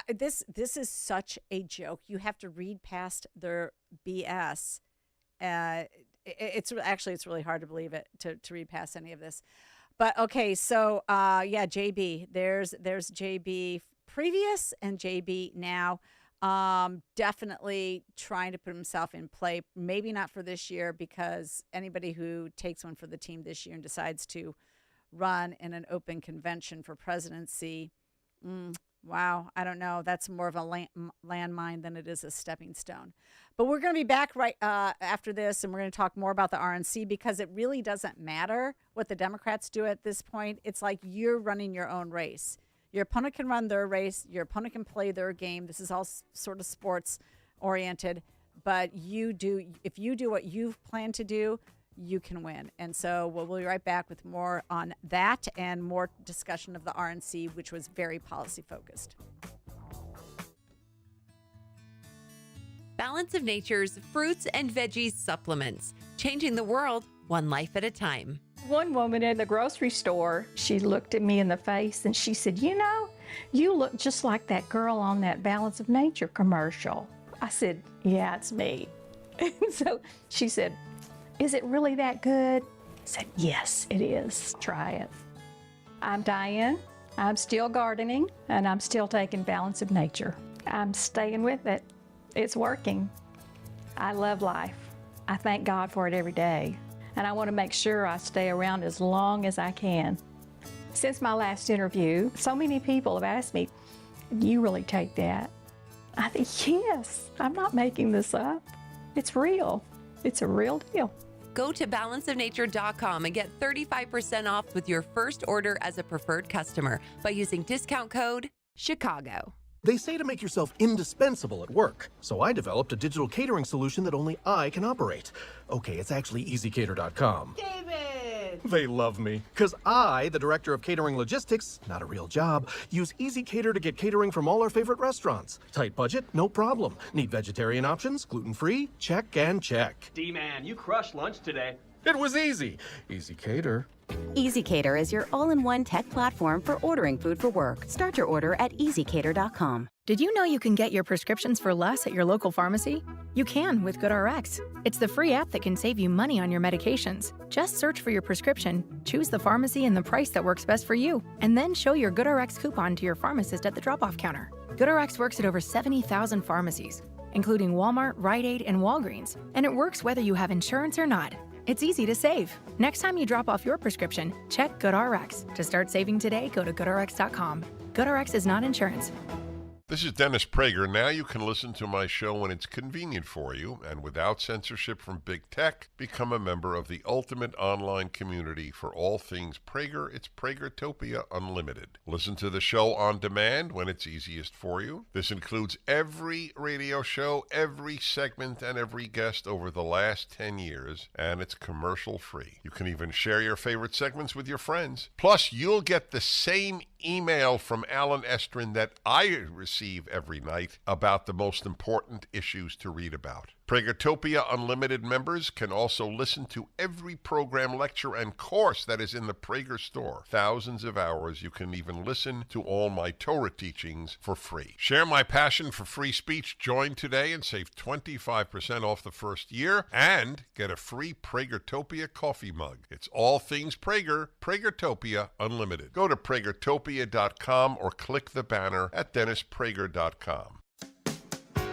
Speaker 5: This is such a joke. You have to read past their BS. It's really hard to believe it, to read past any of this. But okay, so JB, there's JB previous and JB now. Definitely trying to put himself in play, maybe not for this year, because anybody who takes one for the team this year and decides to run in an open convention for presidency, wow, I don't know. That's more of a landmine than it is a stepping stone. But we're going to be back right after this, and we're going to talk more about the RNC because it really doesn't matter what the Democrats do at this point. It's like you're running your own race. Your opponent can run their race. Your opponent can play their game. This is all sort of sports oriented. But if you do what you've planned to do, you can win. And so we'll be right back with more on that and more discussion of the RNC, which was very policy focused.
Speaker 3: Balance of Nature's fruits and veggies supplements, changing the world one life at a time.
Speaker 8: One woman in the grocery store, she looked at me in the face and she said, "You know, you look just like that girl on that Balance of Nature commercial." I said, "Yeah, it's me." And so she said, "Is it really that good?" I said, "Yes, it is. Try it." I'm Diane. I'm still gardening and I'm still taking Balance of Nature. I'm staying with it. It's working. I love life. I thank God for it every day. And I want to make sure I stay around as long as I can. Since my last interview, so many people have asked me, "Do you really take that?" I think, yes, I'm not making this up. It's real. It's a real deal.
Speaker 3: Go to balanceofnature.com and get 35% off with your first order as a preferred customer by using discount code CHICAGO.
Speaker 9: They say to make yourself indispensable at work, so I developed a digital catering solution that only I can operate. Okay, it's actually EasyCater.com.
Speaker 10: David!
Speaker 9: They love me, because I, the Director of Catering Logistics, not a real job, use EasyCater to get catering from all our favorite restaurants. Tight budget? No problem. Need vegetarian options? Gluten-free? Check and check.
Speaker 10: D-Man, you crushed lunch today.
Speaker 9: It was easy. EasyCater.
Speaker 11: EasyCater is your all-in-one tech platform for ordering food for work. Start your order at EasyCater.com.
Speaker 12: Did you know you can get your prescriptions for less at your local pharmacy? You can with GoodRx. It's the free app that can save you money on your medications. Just search for your prescription, choose the pharmacy and the price that works best for you, and then show your GoodRx coupon to your pharmacist at the drop-off counter. GoodRx works at over 70,000 pharmacies, including Walmart, Rite Aid, and Walgreens, and it works whether you have insurance or not. It's easy to save. Next time you drop off your prescription, check GoodRx. To start saving today, go to GoodRx.com. GoodRx is not insurance.
Speaker 27: This is Dennis Prager. Now you can listen to my show when it's convenient for you and without censorship from big tech. Become a member of the ultimate online community for all things Prager. It's Pragertopia Unlimited. Listen to the show on demand when it's easiest for you. This includes every radio show, every segment, and every guest over the last 10 years, and it's commercial free. You can even share your favorite segments with your friends. Plus, you'll get the same email from Alan Estrin that I receive every night about the most important issues to read about. Pragertopia Unlimited members can also listen to every program, lecture, and course that is in the Prager store. Thousands of hours. You can even listen to all my Torah teachings for free. Share my passion for free speech. Join today and save 25% off the first year and get a free Pragertopia coffee mug. It's all things Prager. Pragertopia Unlimited. Go to Pragertopia.com or click the banner at DennisPrager.com.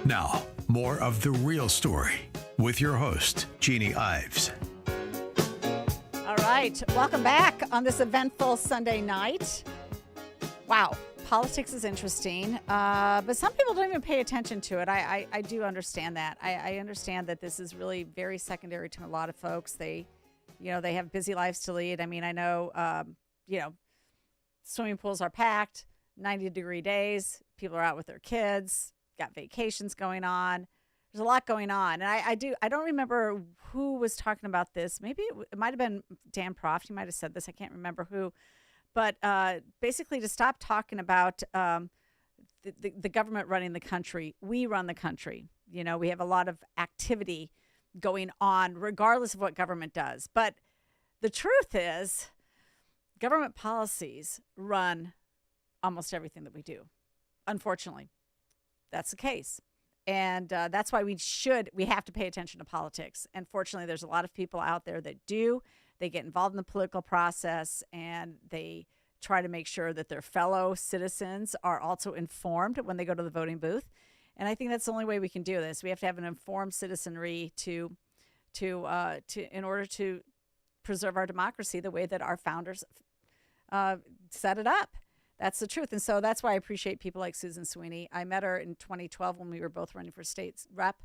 Speaker 4: Now, more of The Real Story with your host, Jeannie Ives.
Speaker 5: All right. Welcome back on this eventful Sunday night. Wow. Politics is interesting, but some people don't even pay attention to it. I do understand that. I understand that this is really very secondary to a lot of folks. They have busy lives to lead. I mean, I know, swimming pools are packed, 90-degree days. People are out with their kids. Got vacations going on. There's a lot going on. And I don't remember who was talking about this. Maybe it might have been Dan Proft. He might have said this. I can't remember who. But basically to stop talking about the government running the country. We run the country. You know, we have a lot of activity going on regardless of what government does. But the truth is government policies run almost everything that we do, unfortunately. That's the case. And that's why we have to pay attention to politics. And fortunately, there's a lot of people out there that do. They get involved in the political process and they try to make sure that their fellow citizens are also informed when they go to the voting booth. And I think that's the only way we can do this. We have to have an informed citizenry to in order to preserve our democracy the way that our founders set it up. That's the truth. And so that's why I appreciate people like Susan Sweeney. I met her in 2012 when we were both running for state's rep.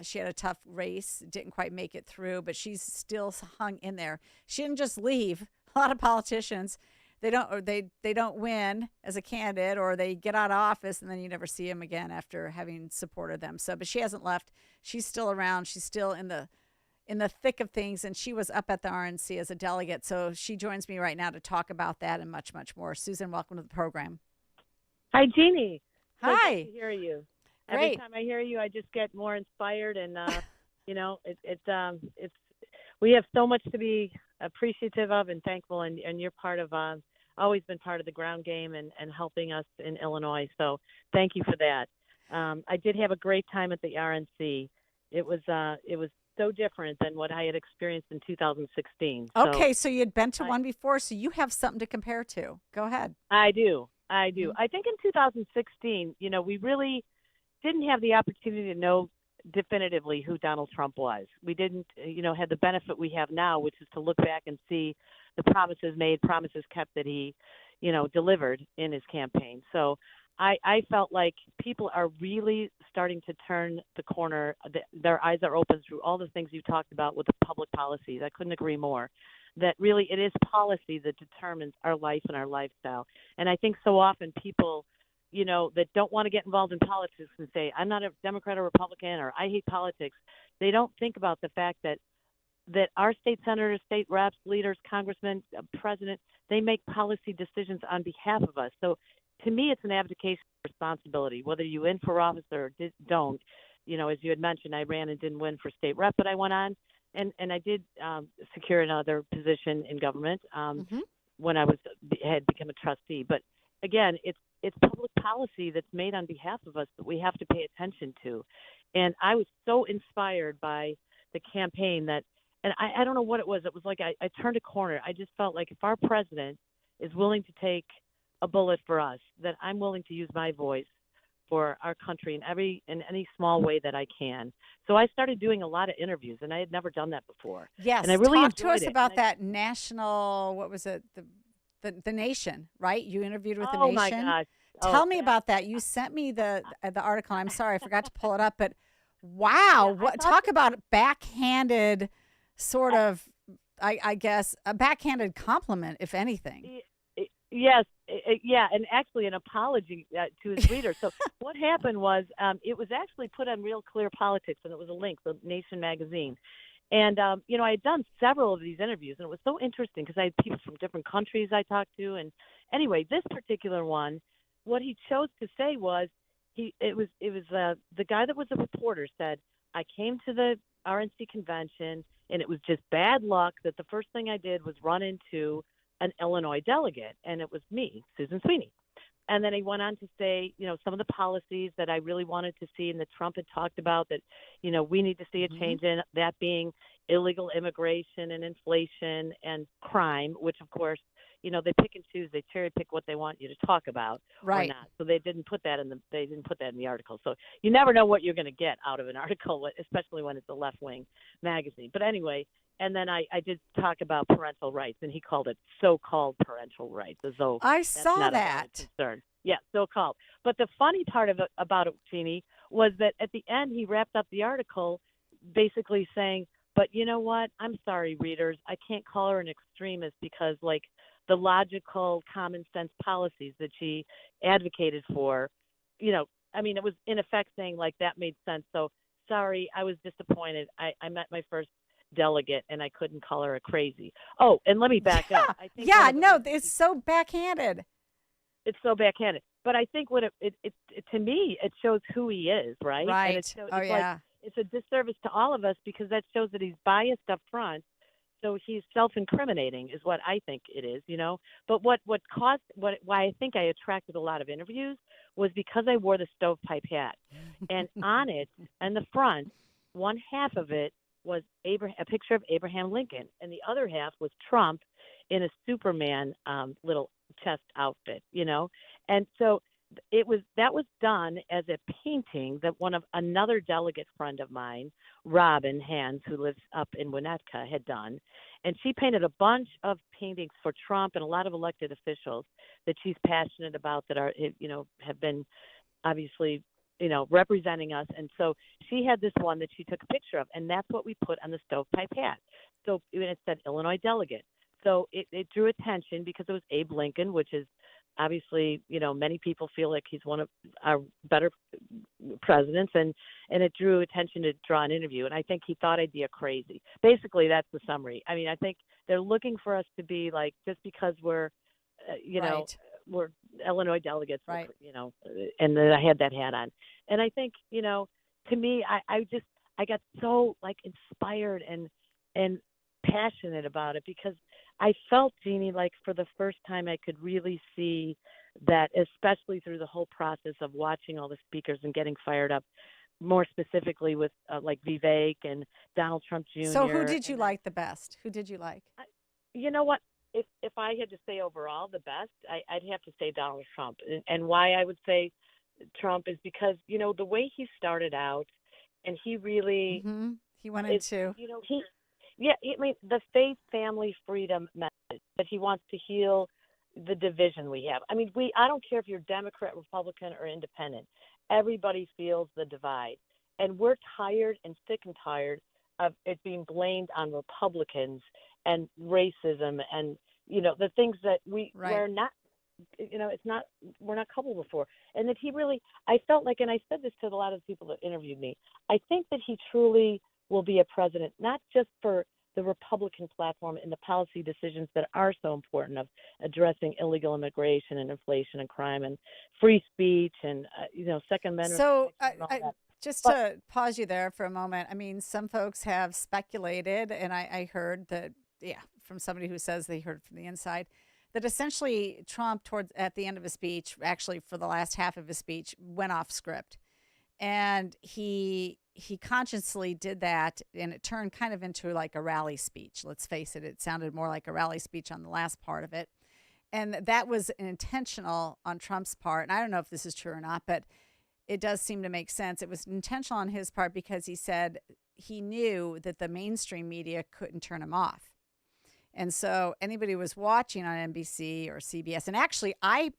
Speaker 5: She had a tough race, didn't quite make it through, but she's still hung in there. She didn't just leave. A lot of politicians, they don't win as a candidate, or they get out of office and then you never see them again after having supported them. So, but she hasn't left. She's still around. She's still in the thick of things, and she was up at the RNC as a delegate. So she joins me right now to talk about that and much, much more. Susan, welcome to the program.
Speaker 13: Hi, Jeannie.
Speaker 5: Hi.
Speaker 13: Good to hear you. Every
Speaker 5: Great.
Speaker 13: time I hear you, I just get more inspired, and we have so much to be appreciative of and thankful, and you're part of always been part of the ground game and helping us in Illinois. So thank you for that. I did have a great time at the RNC. It was so different than what I had experienced in 2016.
Speaker 5: Okay, so you'd been to one before, so you have something to compare to. Go ahead.
Speaker 13: I do.
Speaker 5: Mm-hmm.
Speaker 13: I think in 2016, we really didn't have the opportunity to know definitively who Donald Trump was. We didn't, have the benefit we have now, which is to look back and see the promises made, promises kept that he, delivered in his campaign. So I felt like people are really starting to turn the corner. Their eyes are open through all the things you talked about with the public policies. I couldn't agree more. That really it is policy that determines our life and our lifestyle. And I think so often people, that don't want to get involved in politics and say, I'm not a Democrat or Republican or I hate politics, they don't think about the fact that our state senators, state reps, leaders, congressmen, president, they make policy decisions on behalf of us. So to me, it's an abdication of responsibility, whether you in for office or don't. As you had mentioned, I ran and didn't win for state rep, but I went on and I did secure another position in government when I had become a trustee. But again, it's public policy that's made on behalf of us that we have to pay attention to. And I was so inspired by the campaign and I don't know what it was. It was like I turned a corner. I just felt like if our president is willing to take a bullet for us, that I'm willing to use my voice for our country in any small way that I can. So I started doing a lot of interviews, and I had never done that before.
Speaker 5: Yes,
Speaker 13: and I really
Speaker 5: talk to us
Speaker 13: enjoyed it.
Speaker 5: about that national. What was it? The Nation, right? You interviewed with the
Speaker 13: Oh
Speaker 5: Nation.
Speaker 13: my gosh!
Speaker 5: Tell me about that. You sent me the article. I'm sorry, I forgot to pull it up, but wow! Talk about backhanded, sort of. I guess a backhanded compliment, if anything.
Speaker 13: Yes, yeah, and actually an apology to his readers. So what happened was it was actually put on Real Clear Politics, and it was a link, the Nation magazine. And, I had done several of these interviews, and it was so interesting because I had people from different countries I talked to. And anyway, this particular one, what he chose to say was it was the guy that was a reporter said, I came to the RNC convention, and it was just bad luck that the first thing I did was run into an Illinois delegate, and it was me, Susan Sweeney. And then he went on to say, some of the policies that I really wanted to see and that Trump had talked about that, we need to see a change in, that being illegal immigration and inflation and crime, which of course, they pick and choose, they cherry pick what they want you to talk about or not. So they didn't put that in the article. So you never know what you're going to get out of an article, especially when it's a left-wing magazine. But anyway, and then I did talk about parental rights, and he called it so-called parental rights, as though
Speaker 5: I saw
Speaker 13: not
Speaker 5: that.
Speaker 13: A concern. Yeah, so-called. But the funny part about it, Jeannie, was that at the end he wrapped up the article basically saying, but you know what? I'm sorry, readers. I can't call her an extremist because, like, the logical, common sense policies that she advocated for, it was in effect saying, like, that made sense. So, sorry, I was disappointed. I met my first delegate and I couldn't call her a crazy. Oh, and let me back up. I think
Speaker 5: it's so backhanded.
Speaker 13: It's so backhanded. But I think what it to me, it shows who he is, right?
Speaker 5: Right.
Speaker 13: And it's a disservice to all of us because that shows that he's biased up front. So he's self-incriminating is what I think it is, But why I think I attracted a lot of interviews was because I wore the stovepipe hat. And on it, in the front, one half of it was a picture of Abraham Lincoln, and the other half was Trump in a Superman little chest outfit, And so that was done as a painting that another delegate friend of mine, Robin Hands, who lives up in Winnetka, had done. And she painted a bunch of paintings for Trump and a lot of elected officials that she's passionate about that are, have been obviously, representing us. And so she had this one that she took a picture of, and that's what we put on the stovepipe hat. So it said Illinois delegate. So it drew attention because it was Abe Lincoln, which is obviously, many people feel like he's one of our better presidents, and it drew attention to draw an interview. And I think he thought I'd be a crazy. Basically, that's the summary. I mean, I think they're looking for us to be like, just because we're, were Illinois delegates,
Speaker 5: right?
Speaker 13: And then I had that hat on, and I think to me, I got so inspired and passionate about it because I felt, Jeannie, like for the first time I could really see that, especially through the whole process of watching all the speakers and getting fired up, more specifically with Vivek and Donald Trump Jr.
Speaker 5: So who did you like the best? Who did you like?
Speaker 13: You know what? If I had to say overall the best, I'd have to say Donald Trump. And why I would say Trump is because, the way he started out, and he really...
Speaker 5: Mm-hmm. He went into...
Speaker 13: the faith, family, freedom message, that he wants to heal the division we have. I mean, I don't care if you're Democrat, Republican, or independent. Everybody feels the divide. And we're tired and sick and tired of it being blamed on Republicans and racism and, the things that we're not, we're not culpable for. And that he really, I felt like, and I said this to a lot of the people that interviewed me, I think that he truly will be a president, not just for the Republican platform and the policy decisions that are so important of addressing illegal immigration and inflation and crime and free speech and, Second Amendment.
Speaker 5: So just to pause you there for a moment, I mean, some folks have speculated, and I heard that, from somebody who says they heard from the inside, that essentially Trump at the end of his speech, actually for the last half of his speech, went off script. And he consciously did that, and it turned kind of into like a rally speech. Let's face it, it sounded more like a rally speech on the last part of it. And that was intentional on Trump's part. And I don't know if this is true or not, but it does seem to make sense. It was intentional on his part because he said he knew that the mainstream media couldn't turn him off. And so anybody who was watching on NBC or CBS, and actually I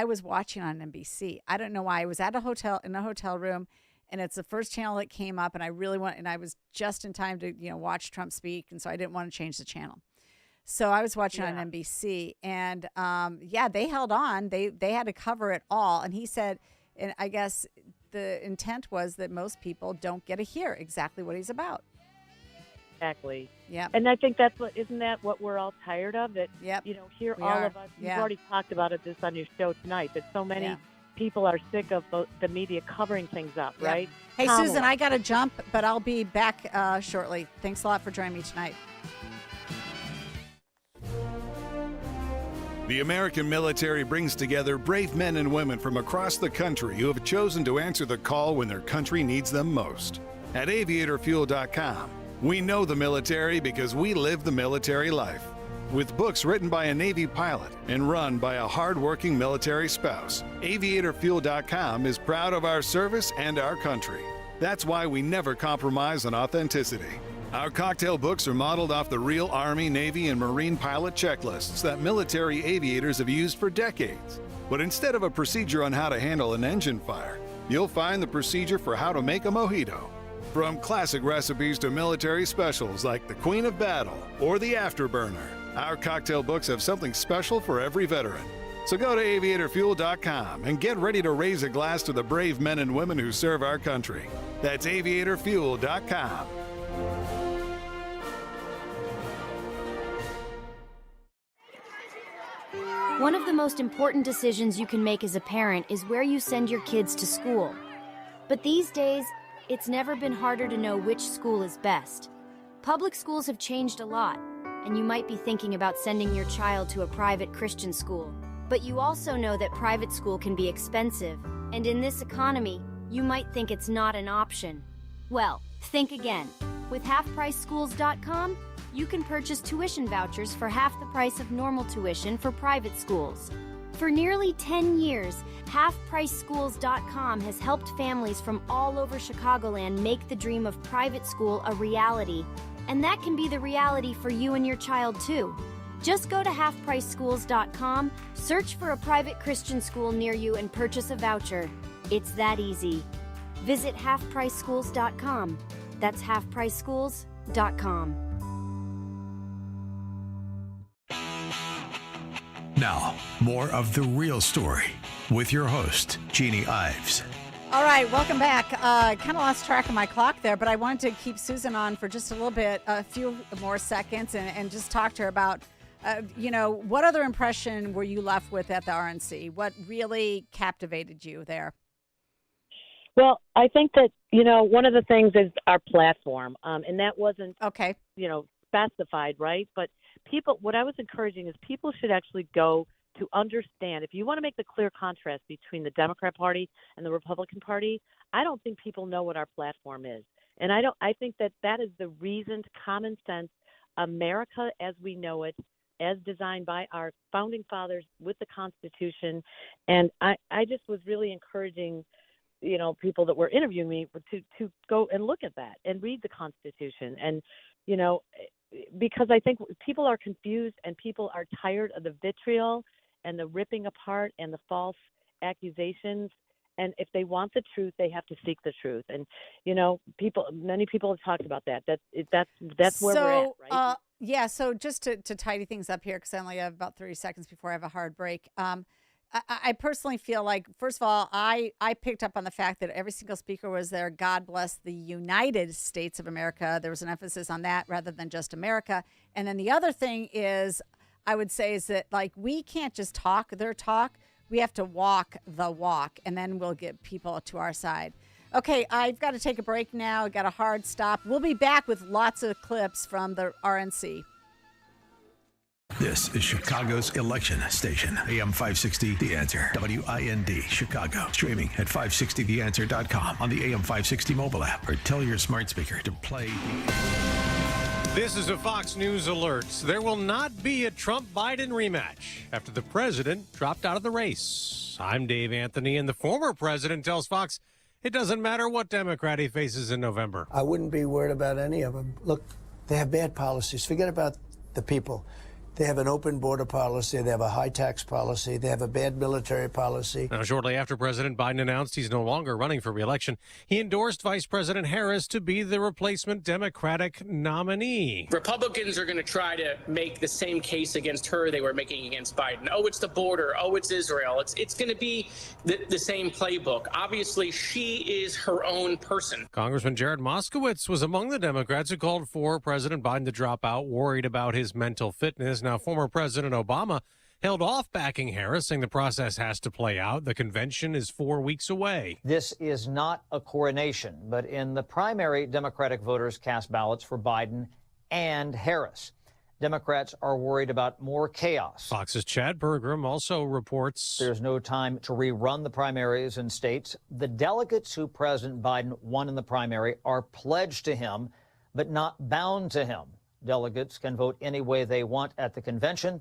Speaker 5: was watching on NBC. I don't know why. I was in a hotel room, and it's the first channel that came up, and I was just in time to, watch Trump speak, and so I didn't want to change the channel. So I was watching on NBC, and they held on. They had to cover it all, and he said, and I guess the intent was that most people don't get to hear exactly what he's about.
Speaker 13: Exactly.
Speaker 5: Yeah.
Speaker 13: And I think isn't that what we're all tired of? That, here all of us, you've already talked about this on your show tonight, that so many people are sick of the media covering things up, right?
Speaker 5: Hey, Susan, I got to jump, but I'll be back shortly. Thanks a lot for joining me tonight.
Speaker 14: The American military brings together brave men and women from across the country who have chosen to answer the call when their country needs them most. At aviatorfuel.com, we know the military because we live the military life. With books written by a Navy pilot and run by a hard-working military spouse, aviatorfuel.com is proud of our service and our country. That's why we never compromise on authenticity. Our cocktail books are modeled off the real Army, Navy, and Marine pilot checklists that military aviators have used for decades. But instead of a procedure on how to handle an engine fire, you'll find the procedure for how to make a mojito. From classic recipes to military specials like the Queen of Battle or the Afterburner, our cocktail books have something special for every veteran. So go to aviatorfuel.com and get ready to raise a glass to the brave men and women who serve our country. That's aviatorfuel.com.
Speaker 15: One of the most important decisions you can make as a parent is where you send your kids to school. But these days, it's never been harder to know which school is best. Public schools have changed a lot, and you might be thinking about sending your child to a private Christian school. But you also know that private school can be expensive, and in this economy, you might think it's not an option. Well, think again. With halfpriceschools.com, you can purchase tuition vouchers for half the price of normal tuition for private schools. For nearly 10 years, halfpriceschools.com has helped families from all over Chicagoland make the dream of private school a reality. And that can be the reality for you and your child, too. Just go to halfpriceschools.com, search for a private Christian school near you, and purchase a voucher. It's that easy. Visit halfpriceschools.com. That's halfpriceschools.com.
Speaker 4: Now, more of The Real Story with your host, Jeannie Ives.
Speaker 5: All right, welcome back. Kind of lost track of my clock there, but I wanted to keep Susan on for just a little bit, a few more seconds, and just talk to her about What other impression were you left with at the RNC? What really captivated you there?
Speaker 13: Well, I think that, one of the things is our platform, and that wasn't, specified, right? But what I was encouraging is people should actually go to understand. If you want to make the clear contrast between the Democrat Party and the Republican Party, I don't think people know what our platform is. And I think that is the reasoned, common sense America as we know it, as designed by our founding fathers with the Constitution. And I just was really encouraging people that were interviewing me to go and look at that and read the Constitution. And, because I think people are confused and people are tired of the vitriol and the ripping apart and the false accusations. And if they want the truth, they have to seek the truth. And, many people have talked about that. That's where we're at, right?
Speaker 5: Yeah. So just to tidy things up here, because I only have about 30 seconds before I have a hard break. I personally feel like, first of all, I picked up on the fact that every single speaker was there. God bless the United States of America. There was an emphasis on that rather than just America. And then the other thing is, I would say, is that we can't just talk their talk. We have to walk the walk, and then we'll get people to our side. Okay, I've got to take a break now. I got a hard stop. We'll be back with lots of clips from the RNC.
Speaker 4: This is Chicago's election station. AM 560, The Answer. WIND, Chicago. Streaming at 560theanswer.com on the AM 560 mobile app, or tell your smart speaker to play.
Speaker 16: This is a Fox News alert. There will not be a Trump-Biden rematch after the president dropped out of the race. I'm Dave Anthony, and the former president tells Fox it doesn't matter what Democrat he faces in November.
Speaker 17: I wouldn't be worried about any of them. Look, they have bad policies. Forget about the people. They have an open border policy. They have a high tax policy. They have a bad military policy.
Speaker 16: Now, shortly after President Biden announced he's no longer running for re-election, he endorsed Vice President Harris to be the replacement Democratic nominee.
Speaker 18: Republicans are going to try to make the same case against her they were making against Biden. Oh, it's the border. Oh, it's Israel. It's going to be the same playbook. Obviously, she is her own person.
Speaker 16: Congressman Jared Moskowitz was among the Democrats who called for President Biden to drop out, worried about his mental fitness. Now, former President Obama held off backing Harris, saying the process has to play out. The convention is 4 weeks away.
Speaker 19: This is not a coronation, but in the primary, Democratic voters cast ballots for Biden and Harris. Democrats are worried about more chaos.
Speaker 16: Fox's Chad Bergram also reports
Speaker 19: there's no time to rerun the primaries in states. The delegates who President Biden won in the primary are pledged to him, but not bound to him. Delegates can vote any way they want at the convention,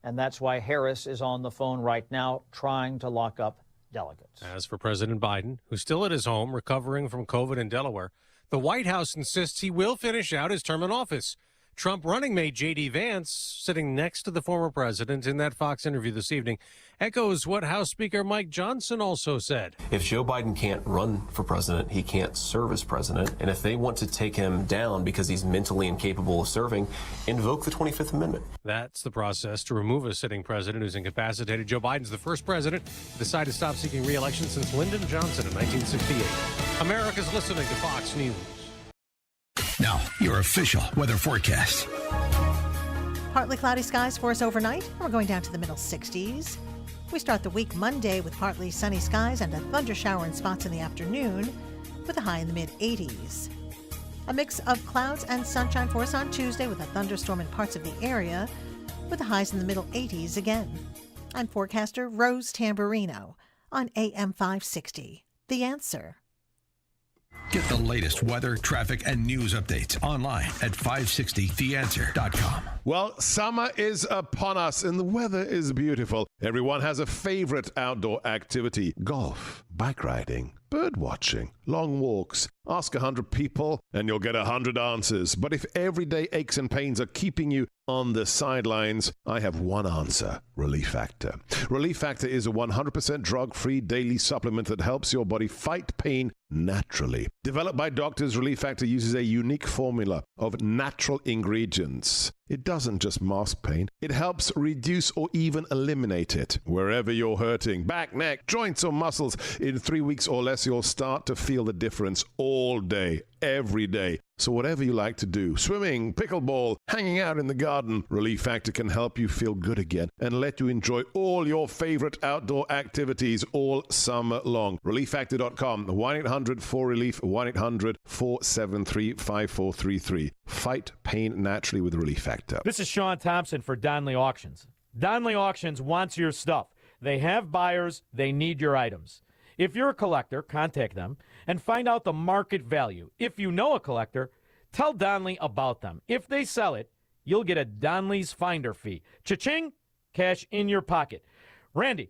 Speaker 19: and that's why Harris is on the phone right now trying to lock up delegates.
Speaker 16: As for President Biden, who's still at his home recovering from COVID in Delaware, the White House insists he will finish out his term in office. Trump running mate J.D. Vance, sitting next to the former president in that Fox interview this evening, echoes what House Speaker Mike Johnson also said.
Speaker 21: If Joe Biden can't run for president, he can't serve as president. And if they want to take him down because he's mentally incapable of serving, invoke the 25th Amendment.
Speaker 16: That's the process to remove a sitting president who's incapacitated. Joe Biden's the first president to decide to stop seeking re-election since Lyndon Johnson in 1968. America's listening to Fox News.
Speaker 4: Now, your official weather forecast.
Speaker 22: Partly cloudy skies for us overnight. We're going down to the middle 60s. We start the week Monday with partly sunny skies and a thunder shower in spots in the afternoon, with a high in the mid-80s. A mix of clouds and sunshine for us on Tuesday with a thunderstorm in parts of the area, with the highs in the middle 80s again. I'm forecaster Rose Tamburino on AM 560. The Answer.
Speaker 4: Get the latest weather, traffic, and news updates online at 560theanswer.com.
Speaker 27: Well, summer is upon us and the weather is beautiful. Everyone has a favorite outdoor activity: golf, bike riding, bird watching, long walks. Ask 100 people and you'll get 100 answers. But if everyday aches and pains are keeping you on the sidelines, I have one answer: Relief Factor. Relief Factor is a 100% drug-free daily supplement that helps your body fight pain naturally. Developed by doctors, Relief Factor uses a unique formula of natural ingredients. It doesn't just mask pain, it helps reduce or even eliminate it. Wherever you're hurting, back, neck, joints or muscles, in 3 weeks or less, you'll start to feel feel the difference all day, every day. So whatever you like to do, swimming, pickleball, hanging out in the garden, Relief Factor can help you feel good again and let you enjoy all your favorite outdoor activities all summer long. ReliefFactor.com, 1-800-4RELIEF, 1-800-473-5433. Fight pain naturally with Relief Factor.
Speaker 1: This is Sean Thompson for Donley Auctions. Donley Auctions wants your stuff. They have buyers. They need your items. If you're a collector, contact them and find out the market value. If you know a collector, tell Donley about them. If they sell it, you'll get a Donley's finder fee. Cha-ching, cash in your pocket. Randy,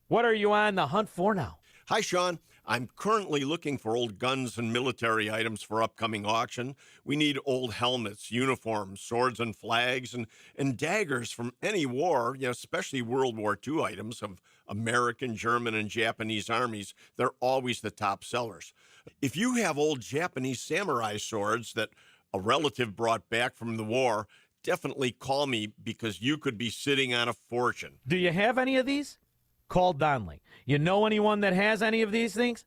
Speaker 1: what are you on the hunt for now?
Speaker 2: Hi, Sean. I'm currently looking for old guns and military items for upcoming auction. We need old helmets, uniforms, swords and flags, and daggers from any war, especially World War II items of American, German, and Japanese armies. They're always the top sellers. If you have old Japanese samurai swords that a relative brought back from the war, definitely call me because you could be sitting on a fortune.
Speaker 1: Do you have any of these? Call Donley. You know anyone that has any of these things?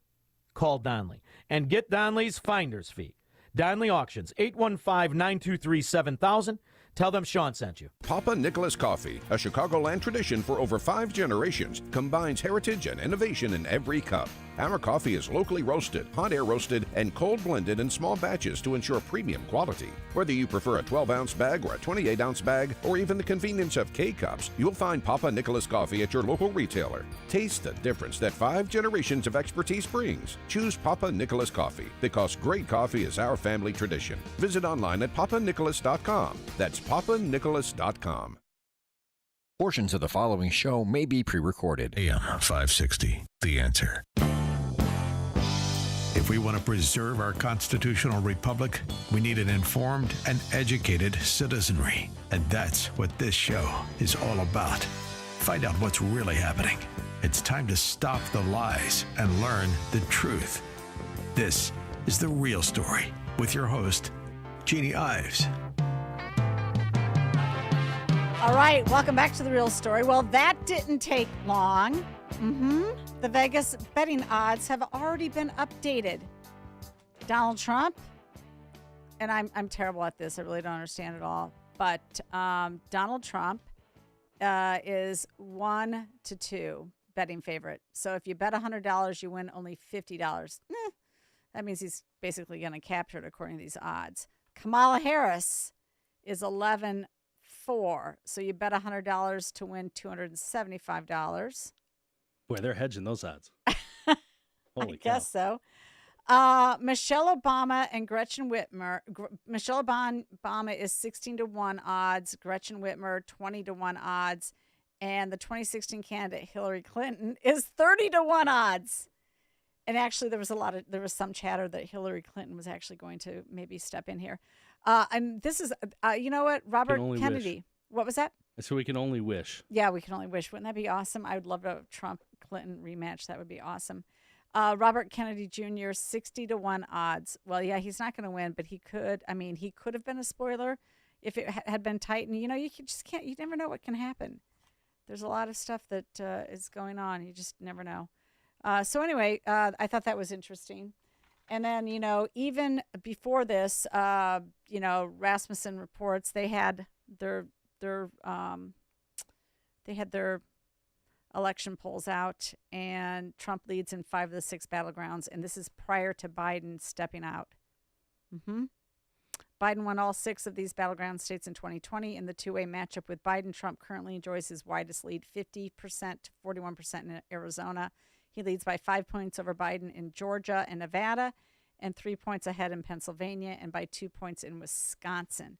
Speaker 1: Call Donley and get Donley's finder's fee. Donley Auctions, 815-923-7000. Tell them Sean sent you.
Speaker 6: Papa Nicholas Coffee, a Chicagoland tradition for over 5 generations, combines heritage and innovation in every cup. Our coffee is locally roasted, hot air roasted, and cold blended in small batches to ensure premium quality. Whether you prefer a 12-ounce bag or a 28-ounce bag, or even the convenience of K-Cups, you'll find Papa Nicholas Coffee at your local retailer. Taste the difference that 5 generations of expertise brings. Choose Papa Nicholas Coffee, because great coffee is our family tradition. Visit online at papanicholas.com. That's papanicholas.com.
Speaker 23: Portions of the following show may be pre-recorded.
Speaker 4: AM 560, The Answer. If we want to preserve our constitutional republic, we need an informed and educated citizenry. And that's what this show is all about. Find out what's really happening. It's time to stop the lies and learn the truth. This is The Real Story with your host, Jeannie Ives.
Speaker 5: All right, welcome back to The Real Story. Well, that didn't take long. The Vegas betting odds have already been updated. Donald Trump, and I'm terrible at this. I really don't understand it all. But Donald Trump is 1-2 betting favorite. So if you bet $100, you win only $50. That means he's basically going to capture it according to these odds. Kamala Harris is 11-4. So you bet $100 to win $275.
Speaker 20: Boy, they're hedging those odds. Holy
Speaker 5: I guess so. Michelle Obama and Gretchen Whitmer. Michelle Obama is 16-1 odds. Gretchen Whitmer 20-1 odds, and the 2016 candidate Hillary Clinton is 30-1 odds. And actually, there was some chatter that Hillary Clinton was actually going to maybe step in here. And this is, you know what, Robert Kennedy.
Speaker 20: Wish.
Speaker 5: What was that?
Speaker 20: So we can only wish.
Speaker 5: Yeah, we can only wish. Wouldn't that be awesome? I would love a Trump-Clinton rematch. That would be awesome. Robert Kennedy Jr., 60-1 odds. Well, yeah, he's not going to win, but he could. I mean, he could have been a spoiler if it had been tight. And, you just can't, you never know what can happen. There's a lot of stuff that is going on. You just never know. So anyway, I thought that was interesting. And then, even before this, Rasmussen reports they had their election polls out, and Trump leads in 5 of the 6 battlegrounds, and this is prior to Biden stepping out. Biden won all 6 of these battleground states in 2020. In the two-way matchup with Biden, Trump currently enjoys his widest lead, 50% to 41% in Arizona. He leads by 5 points over Biden in Georgia and Nevada, and 3 points ahead in Pennsylvania, and by 2 points in Wisconsin.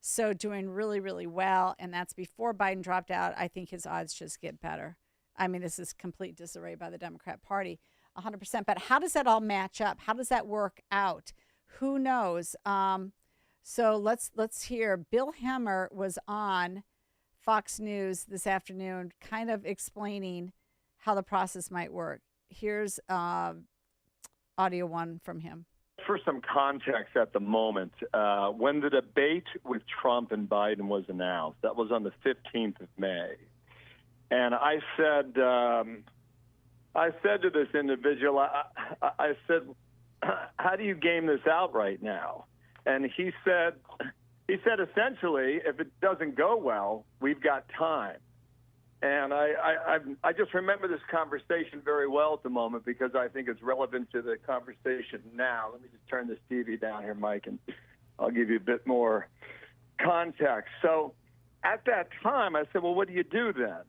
Speaker 5: So doing really, really well, and that's before Biden dropped out. I think his odds just get better. I mean, this is complete disarray by the Democrat Party, 100%. But how does that all match up? How does that work out? Who knows? So let's hear. Bill Hemmer was on Fox News this afternoon, kind of explaining how the process might work. Here's audio 1 from him.
Speaker 24: For some context at the moment, when the debate with Trump and Biden was announced, that was on the 15th of May. And I said to this individual, I said, how do you game this out right now? And he said essentially, if it doesn't go well, we've got time. And I just remember this conversation very well at the moment because I think it's relevant to the conversation now. Let me just turn this TV down here, Mike, and I'll give you a bit more context. So at that time, I said, well, what do you do then?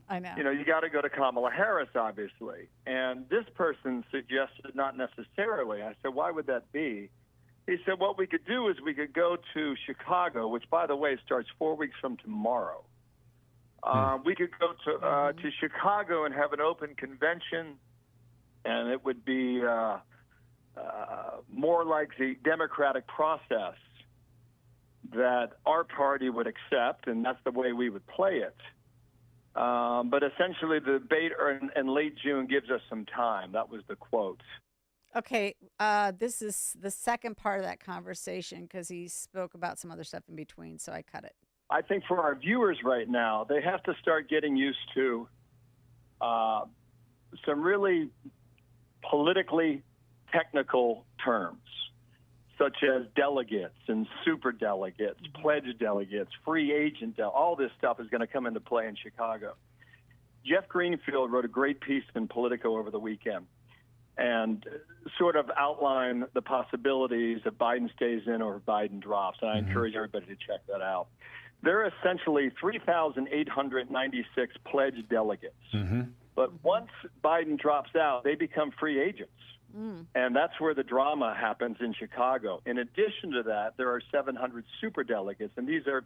Speaker 5: I know.
Speaker 24: You know, you got to go to Kamala Harris, obviously. And this person suggested not necessarily. I said, why would that be? He said, what we could do is we could go to Chicago, which, by the way, starts 4 weeks from tomorrow. We could go to Chicago and have an open convention, and it would be more like the democratic process that our party would accept, and that's the way we would play it. But essentially, the debate in late June gives us some time. That was the quote.
Speaker 5: Okay, this is the second part of that conversation because he spoke about some other stuff in between, so I cut it.
Speaker 24: I think for our viewers right now, they have to start getting used to some really politically technical terms, such as delegates and super delegates, pledge delegates, free agent, all this stuff is going to come into play in Chicago. Jeff Greenfield wrote a great piece in Politico over the weekend and sort of outline the possibilities if Biden stays in or if Biden drops. And I encourage everybody to check that out. There are essentially 3,896 pledged delegates. But once Biden drops out, they become free agents. And that's where the drama happens in Chicago. In addition to that, there are 700 super delegates, and these are,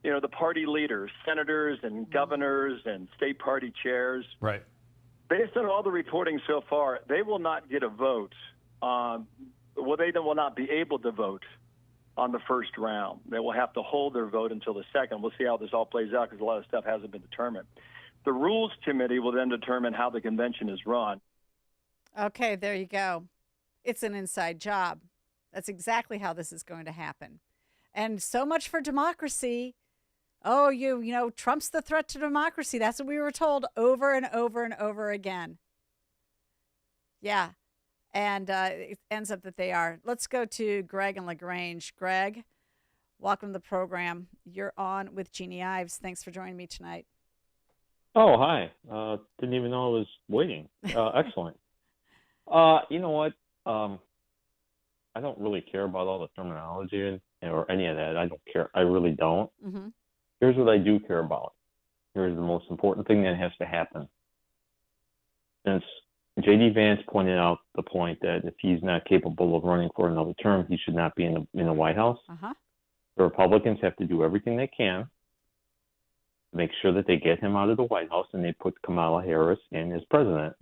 Speaker 24: you know, the party leaders, senators and governors and state party chairs.
Speaker 1: Right.
Speaker 24: Based on all the reporting so far, they will not get a vote on, well, they will not be able to vote on the first round. They will have to hold their vote until the second. We'll see how this all plays out because a lot of stuff hasn't been determined. The Rules Committee will then determine how the convention is run.
Speaker 5: Okay, there you go. It's an inside job. That's exactly how this is going to happen. And so much for democracy. Oh, you know, Trump's the threat to democracy. That's what we were told over and over and over again. Yeah. And it ends up that they are. Let's go to Greg and LaGrange. Greg, welcome to the program. You're on with Jeannie Ives. Thanks for joining me tonight.
Speaker 3: Oh, hi. Didn't even know I was waiting. Excellent. You know what? I don't really care about all the terminology or any of that. I don't care. I really don't. Here's what I do care about. Here's the most important thing that has to happen. Since J.D. Vance pointed out the point that if he's not capable of running for another term, he should not be in the White House. The Republicans have to do everything they can to make sure that they get him out of the White House and they put Kamala Harris in as president.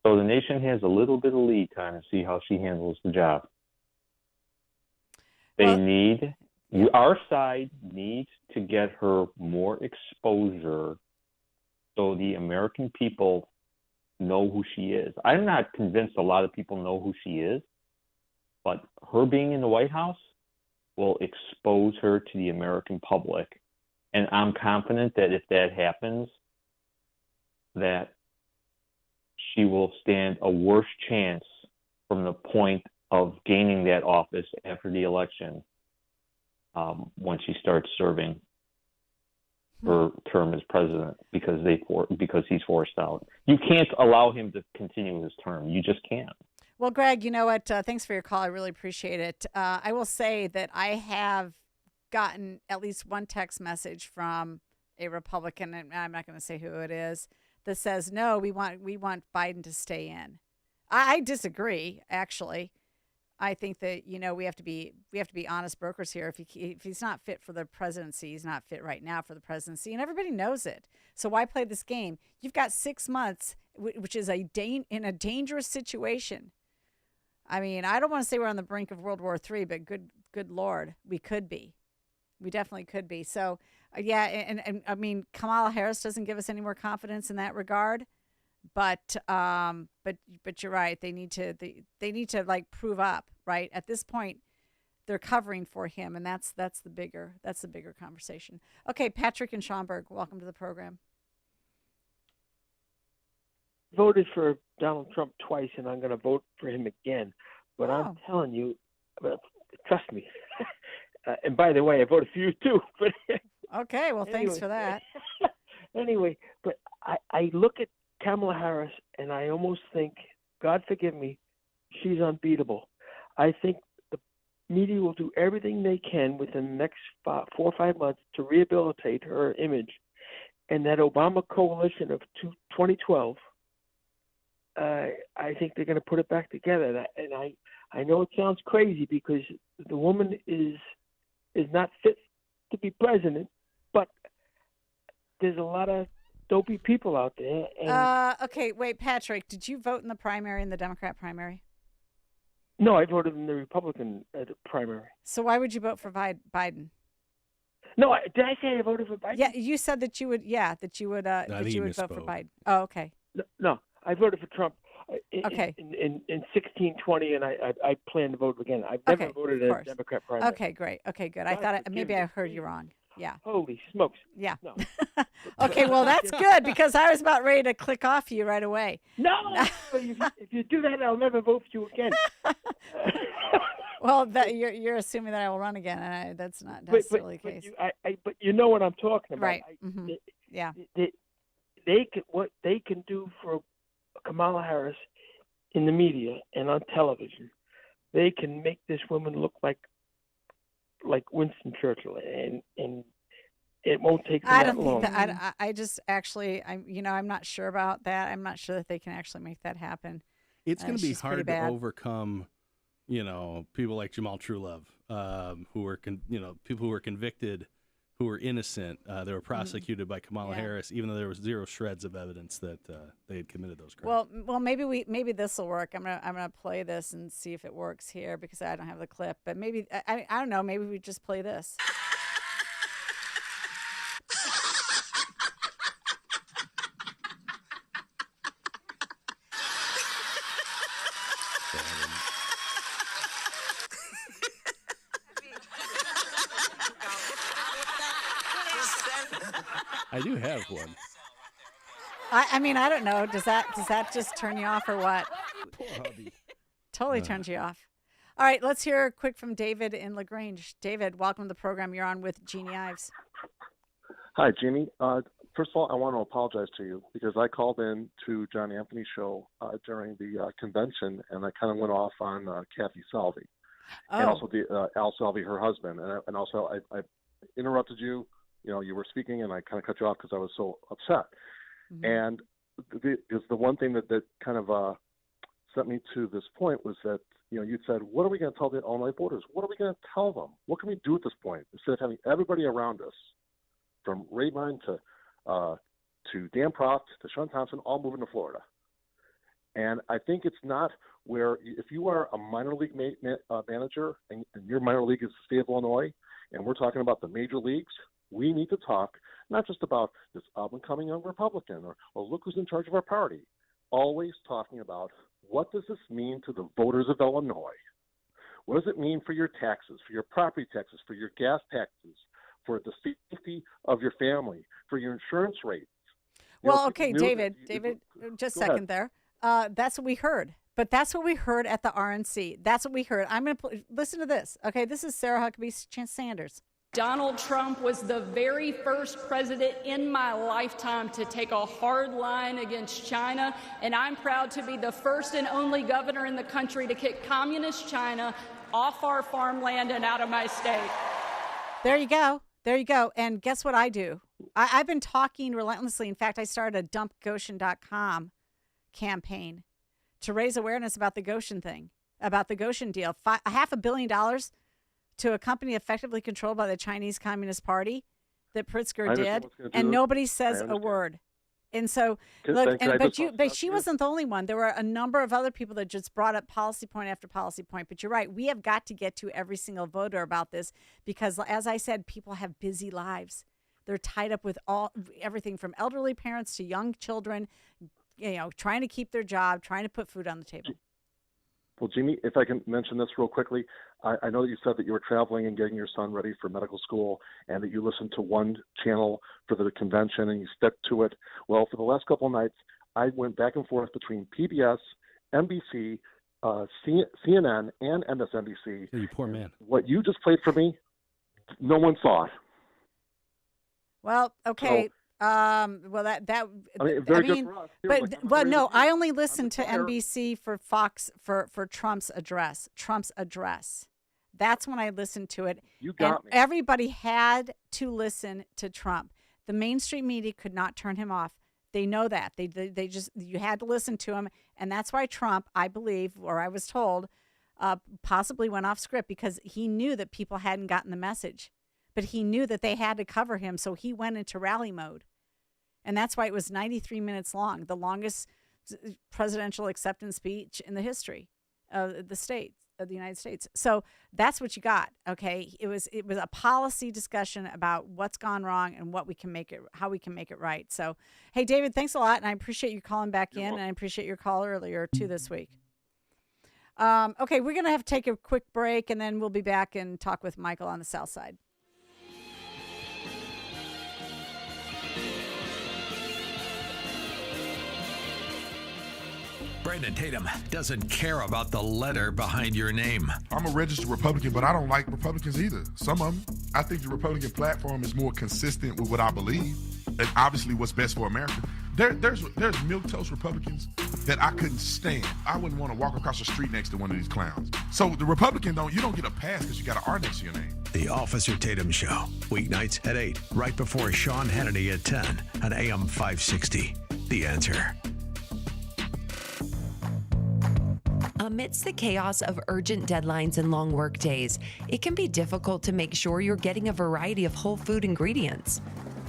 Speaker 3: So the nation has a little bit of lead time to see how she handles the job. Our side needs to get her more exposure so the American people know who she is. I'm not convinced a lot of people know who she is, but her being in the White House will expose her to the American public. And I'm confident that if that happens, that she will stand a worse chance from the point of gaining that office after the election when she starts serving her term as president because he's forced out. You can't allow him to continue his term. You just can't.
Speaker 5: Well, Greg, you know what? Thanks for your call. I really appreciate it. I will say that I have gotten at least one text message from a Republican, and I'm not going to say who it is, that says, no, we want Biden to stay in. I disagree, actually. I think that, you know, we have to be honest brokers here. If he's not fit for the presidency, he's not fit right now for the presidency, and everybody knows it. So why play this game? You've got 6 months, which is in a dangerous situation. I mean, I don't want to say we're on the brink of World War III, but good Lord, we could be. We definitely could be. So, yeah, and I mean, Kamala Harris doesn't give us any more confidence in that regard. But you're right. They need to like prove up, right? At this point, they're covering for him, and that's the bigger conversation. Okay, Patrick and Schaumburg, welcome to the program.
Speaker 7: voted for Donald Trump twice, and I'm going to vote for him again. But I'm telling you, trust me. And by the way, I voted for you too. But
Speaker 5: okay, well, thanks for that.
Speaker 7: Anyway, but I look at Kamala Harris, and I almost think, God forgive me, she's unbeatable. I think the media will do everything they can within the next 4 or 5 months to rehabilitate her image. And that Obama coalition of 2012, I think they're going to put it back together. And I know it sounds crazy because the woman is not fit to be president, but there's a lot of dopey people out there. And
Speaker 5: okay, wait, Patrick, did you vote in the primary, in the Democrat primary?
Speaker 7: No, I voted in the Republican primary.
Speaker 5: So why would you vote for Biden?
Speaker 7: No, did I say I voted for Biden?
Speaker 5: Yeah, you said that you would. Yeah, that you would. That you would vote for Biden. Oh, okay.
Speaker 7: No, I voted for Trump.
Speaker 5: Okay.
Speaker 7: In 1620, and I plan to vote again. I've never voted in a Democrat primary.
Speaker 5: Okay, great. Okay, good. I thought maybe I heard you wrong. Yeah.
Speaker 7: Holy smokes.
Speaker 5: Yeah.
Speaker 7: No.
Speaker 5: Okay, well, that's good because I was about ready to click off you right away.
Speaker 7: No, if you do that, I'll never vote for you again.
Speaker 5: Well, you're assuming that I will run again, and that's not necessarily the case.
Speaker 7: But you know what I'm talking about.
Speaker 5: Right. Yeah.
Speaker 7: What they can do for Kamala Harris in the media and on television, they can make this woman look like Winston Churchill, and it won't take them that long.
Speaker 5: I just actually, I'm not sure about that. I'm not sure that they can actually make that happen.
Speaker 20: It's going to be hard to overcome, people like Jamal Trulove, who were, people who were convicted, who were innocent. They were prosecuted by Kamala Harris, even though there was zero shreds of evidence that they had committed those crimes.
Speaker 5: Well, maybe this will work. I'm gonna play this and see if it works here because I don't have the clip. But maybe I don't know. Maybe we just play this.
Speaker 20: I do have one.
Speaker 5: I mean, I don't know. Does that just turn you off or what?
Speaker 20: Poor hubby.
Speaker 5: Totally turns you off. All right, let's hear quick from David in LaGrange. David, welcome to the program. You're on with Jeannie Ives.
Speaker 8: Hi, Jeannie. First of all, I want to apologize to you because I called in to John Anthony's show during the convention, and I kind of went off on Kathy Salvi, and also Al Salvi, her husband, and also I interrupted you. You were speaking, and I kind of cut you off because I was so upset. Mm-hmm. And the one thing that kind of sent me to this point was that you said, "What are we going to tell the Illinois voters? What are we going to tell them? What can we do at this point?" Instead of having everybody around us, from Rayvine to Dan Proft to Sean Thompson, all moving to Florida. And I think it's not where if you are a minor league manager and your minor league is the state of Illinois, and we're talking about the major leagues. We need to talk not just about this up-and-coming young Republican or look who's in charge of our party. Always talking about what does this mean to the voters of Illinois? What does it mean for your taxes, for your property taxes, for your gas taxes, for the safety of your family, for your insurance rates?
Speaker 5: Well, okay, David, just a second there. That's what we heard. But that's what we heard at the RNC. That's what we heard. I'm going to listen to this. Okay, this is Sarah Huckabee Sanders.
Speaker 9: Donald Trump was the very first president in my lifetime to take a hard line against China, and I'm proud to be the first and only governor in the country to kick communist China off our farmland and out of my state.
Speaker 5: There you go. There you go. And guess what I do? I've been talking relentlessly. In fact, I started a dumpgoshen.com campaign to raise awareness about the Goshen thing, about the Goshen deal. $500 million to a company effectively controlled by the Chinese Communist Party that Pritzker did, and nobody says a word. And so, look, but she wasn't the only one. There were a number of other people that just brought up policy point after policy point. But you're right. We have got to get to every single voter about this because, as I said, people have busy lives. They're tied up with everything from elderly parents to young children, trying to keep their job, trying to put food on the table.
Speaker 8: Well, Jeannie, if I can mention this real quickly, I know that you said that you were traveling and getting your son ready for medical school and that you listened to one channel for the convention and you stuck to it. Well, for the last couple of nights, I went back and forth between PBS, NBC, CNN, and MSNBC.
Speaker 20: You poor man.
Speaker 8: What you just played for me, no one saw it.
Speaker 5: Well, okay. Well, that
Speaker 8: I mean, very good for us. Here,
Speaker 5: but
Speaker 8: like,
Speaker 5: well, no, I only listened to NBC for Fox for Trump's address. That's when I listened to it.
Speaker 8: You got me.
Speaker 5: Everybody had to listen to Trump. The mainstream media could not turn him off. They know that. They just, you had to listen to him, and that's why Trump, I believe, or I was told, possibly went off script because he knew that people hadn't gotten the message, but he knew that they had to cover him, so he went into rally mode. And that's why it was 93 minutes long, the longest presidential acceptance speech in the history of the United States. So that's what you got. Okay. It was a policy discussion about what's gone wrong and how we can make it right. So, hey, David, thanks a lot. And I appreciate you calling back in, and I appreciate your call earlier too this week. Okay. We're going to have to take a quick break, and then we'll be back and talk with Michael on the South Side.
Speaker 4: Brandon Tatum doesn't care about the letter behind your name.
Speaker 10: I'm a registered Republican, but I don't like Republicans either. Some of them. I think the Republican platform is more consistent with what I believe, and obviously what's best for America. There's milquetoast Republicans that I couldn't stand. I wouldn't want to walk across the street next to one of these clowns. So the Republican you don't get a pass because you got an R next to your name.
Speaker 4: The Officer Tatum Show, weeknights at 8, right before Sean Hannity at 10 on AM 560. The Answer.
Speaker 11: Amidst the chaos of urgent deadlines and long work days, it can be difficult to make sure you're getting a variety of whole food ingredients.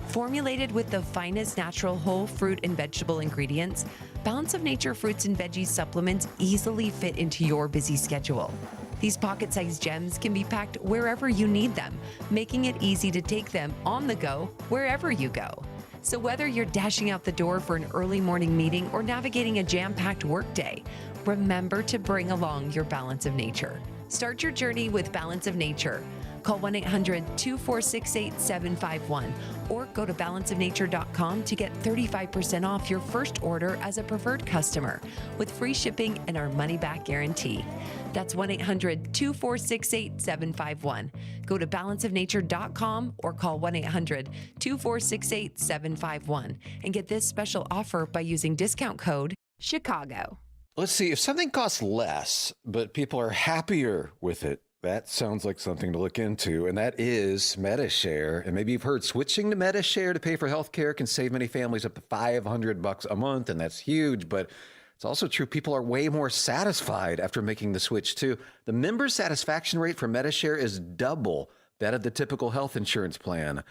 Speaker 11: Formulated with the finest natural whole fruit and vegetable ingredients, Balance of Nature fruits and veggies supplements easily fit into your busy schedule. These pocket-sized gems can be packed wherever you need them, making it easy to take them on the go wherever you go. So whether you're dashing out the door for an early morning meeting or navigating a jam-packed workday, remember to bring along your Balance of Nature. Start your journey with Balance of Nature. Call 1-800-246-8751 or go to balanceofnature.com to get 35% off your first order as a preferred customer with free shipping and our money-back guarantee. That's 1-800-246-8751. Go to balanceofnature.com or call 1-800-246-8751 and get this special offer by using discount code CHICAGO.
Speaker 12: Let's see, if something costs less, but people are happier with it, that sounds like something to look into, and that is Medi-Share. And maybe you've heard switching to Medi-Share to pay for healthcare can save many families up to $500 a month, and that's huge, but it's also true people are way more satisfied after making the switch, too. The member satisfaction rate for Medi-Share is double that of the typical health insurance plan.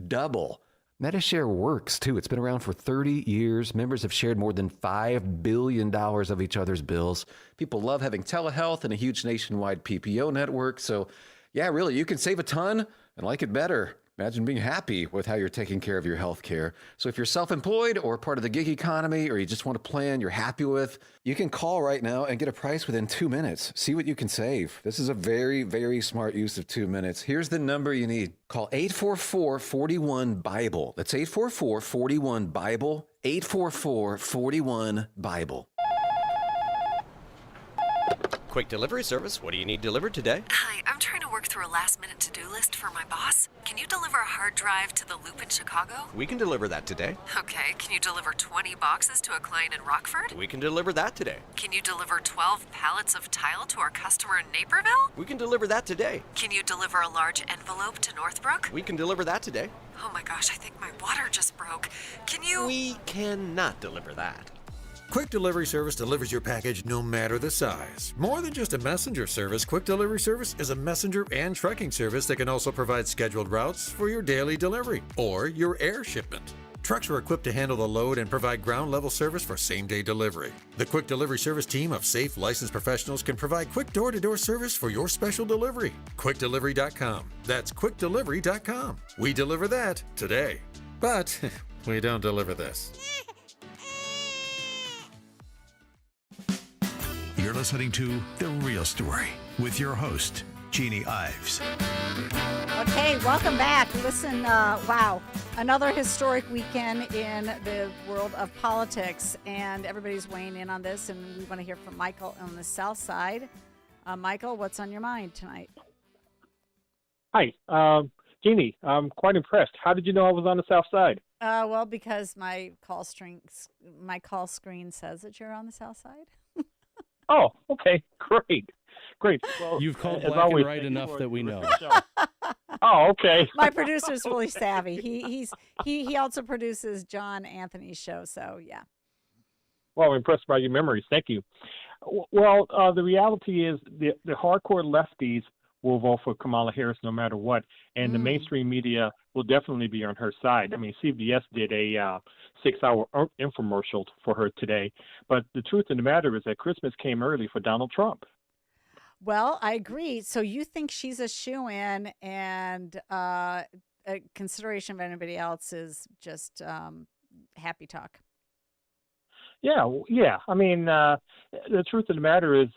Speaker 12: Double. Medi-Share works, too. It's been around for 30 years. Members have shared more than $5 billion of each other's bills. People love having telehealth and a huge nationwide PPO network. So, yeah, really, you can save a ton and like it better. Imagine being happy with how you're taking care of your health care. So if you're self-employed or part of the gig economy, or you just want a plan you're happy with, you can call right now and get a price within 2 minutes. See what you can save. This is a very, very smart use of 2 minutes. Here's the number you need. Call 844-41-BIBLE. That's 844-41-BIBLE. 844-41-BIBLE.
Speaker 14: Quick delivery service. What do you need delivered today?
Speaker 15: Hi, I'm trying to work through a last-minute to-do list for my boss. Can you deliver a hard drive to the Loop in Chicago?
Speaker 14: We can deliver that today.
Speaker 15: Okay. Can you deliver 20 boxes to a client in Rockford?
Speaker 14: We can deliver that today.
Speaker 15: Can you deliver 12 pallets of tile to our customer in Naperville?
Speaker 14: We can deliver that today.
Speaker 15: Can you deliver a large envelope to Northbrook?
Speaker 14: We can deliver that today.
Speaker 15: Oh my gosh, I think my water just broke. Can you?
Speaker 14: We cannot deliver that.
Speaker 25: Quick Delivery Service delivers your package no matter the size. More than just a messenger service, Quick Delivery Service is a messenger and trucking service that can also provide scheduled routes for your daily delivery or your air shipment. Trucks are equipped to handle the load and provide ground-level service for same-day delivery. The Quick Delivery Service team of safe, licensed professionals can provide quick door-to-door service for your special delivery. QuickDelivery.com. That's QuickDelivery.com. We deliver that today. But we don't deliver this.
Speaker 4: You're listening to The Real Story with your host, Jeannie Ives.
Speaker 5: Okay, welcome back. Listen, wow. Another historic weekend in the world of politics, and everybody's weighing in on this, and we want to hear from Michael on the South Side. Michael, what's on your mind tonight?
Speaker 13: Hi, Jeannie. I'm quite impressed. How did you know I was on the South Side?
Speaker 5: Well, because my call screen says that you're on the South Side.
Speaker 13: Oh, okay, great. Well,
Speaker 20: You've called
Speaker 13: as
Speaker 20: black
Speaker 13: always,
Speaker 20: and right
Speaker 13: thank you
Speaker 20: enough
Speaker 13: for
Speaker 20: that we
Speaker 13: a
Speaker 20: know.
Speaker 13: terrific show. Oh, okay.
Speaker 5: My producer's really savvy. He also produces John Anthony's show, so yeah.
Speaker 13: Well, I'm impressed by your memories. Thank you. Well, the reality is the hardcore lefties will vote for Kamala Harris no matter what, and the mainstream media will definitely be on her side. I mean, CBS did a 6-hour infomercial for her today, but the truth of the matter is that Christmas came early for Donald Trump.
Speaker 5: Well, I agree. So you think she's a shoo-in, and a consideration of anybody else is just happy talk.
Speaker 13: Yeah. I mean, the truth of the matter is,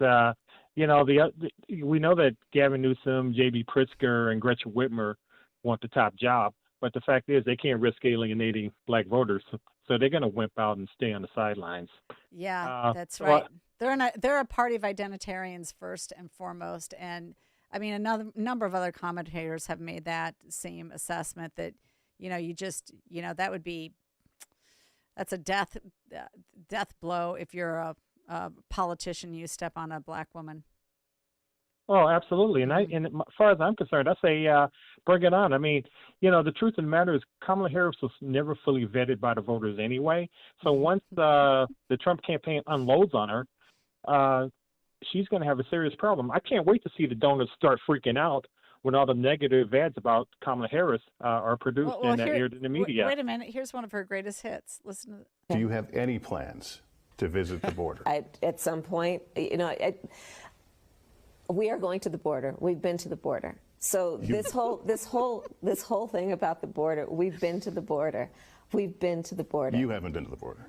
Speaker 13: we know that Gavin Newsom, J.B. Pritzker, and Gretchen Whitmer want the top job, but the fact is they can't risk alienating black voters, so they're going to wimp out and stay on the sidelines.
Speaker 5: Yeah, that's right. They're a party of identitarians first and foremost, and I mean another number of other commentators have made that same assessment that that would be that's a death blow if you're a politician. You step on a black woman.
Speaker 13: Oh, absolutely. And as far as I'm concerned, I say bring it on. I mean, the truth of the matter is Kamala Harris was never fully vetted by the voters anyway. So once the Trump campaign unloads on her, she's going to have a serious problem. I can't wait to see the donors start freaking out when all the negative ads about Kamala Harris are produced and aired in the media.
Speaker 5: Wait a minute. Here's one of her greatest hits. Listen to this.
Speaker 16: Do you have any plans to visit the border?
Speaker 17: At some point, we are going to the border. We've been to the border. So this whole thing about the border, we've been to the border. We've been to the border.
Speaker 16: You haven't been to the border.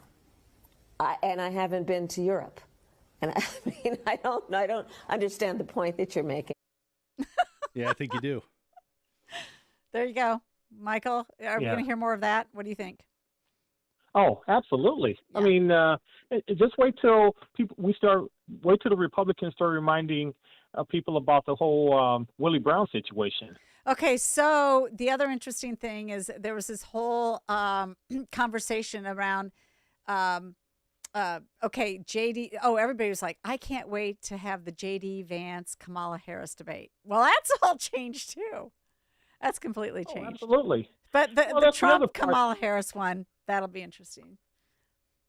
Speaker 17: And I haven't been to Europe. And I mean, I don't understand the point that you're making.
Speaker 20: Yeah, I think you do.
Speaker 5: There you go. Michael, are we going to hear more of that? What do you think?
Speaker 13: Oh, absolutely. Yeah. I mean, just wait till the Republicans start reminding people about the whole Willie Brown situation.
Speaker 5: Okay, so the other interesting thing is there was this whole conversation around, JD. Oh, everybody was like, I can't wait to have the JD Vance Kamala Harris debate. Well, that's all changed too. That's completely changed.
Speaker 13: Oh, absolutely.
Speaker 5: But the Trump Kamala Harris one, that'll be interesting.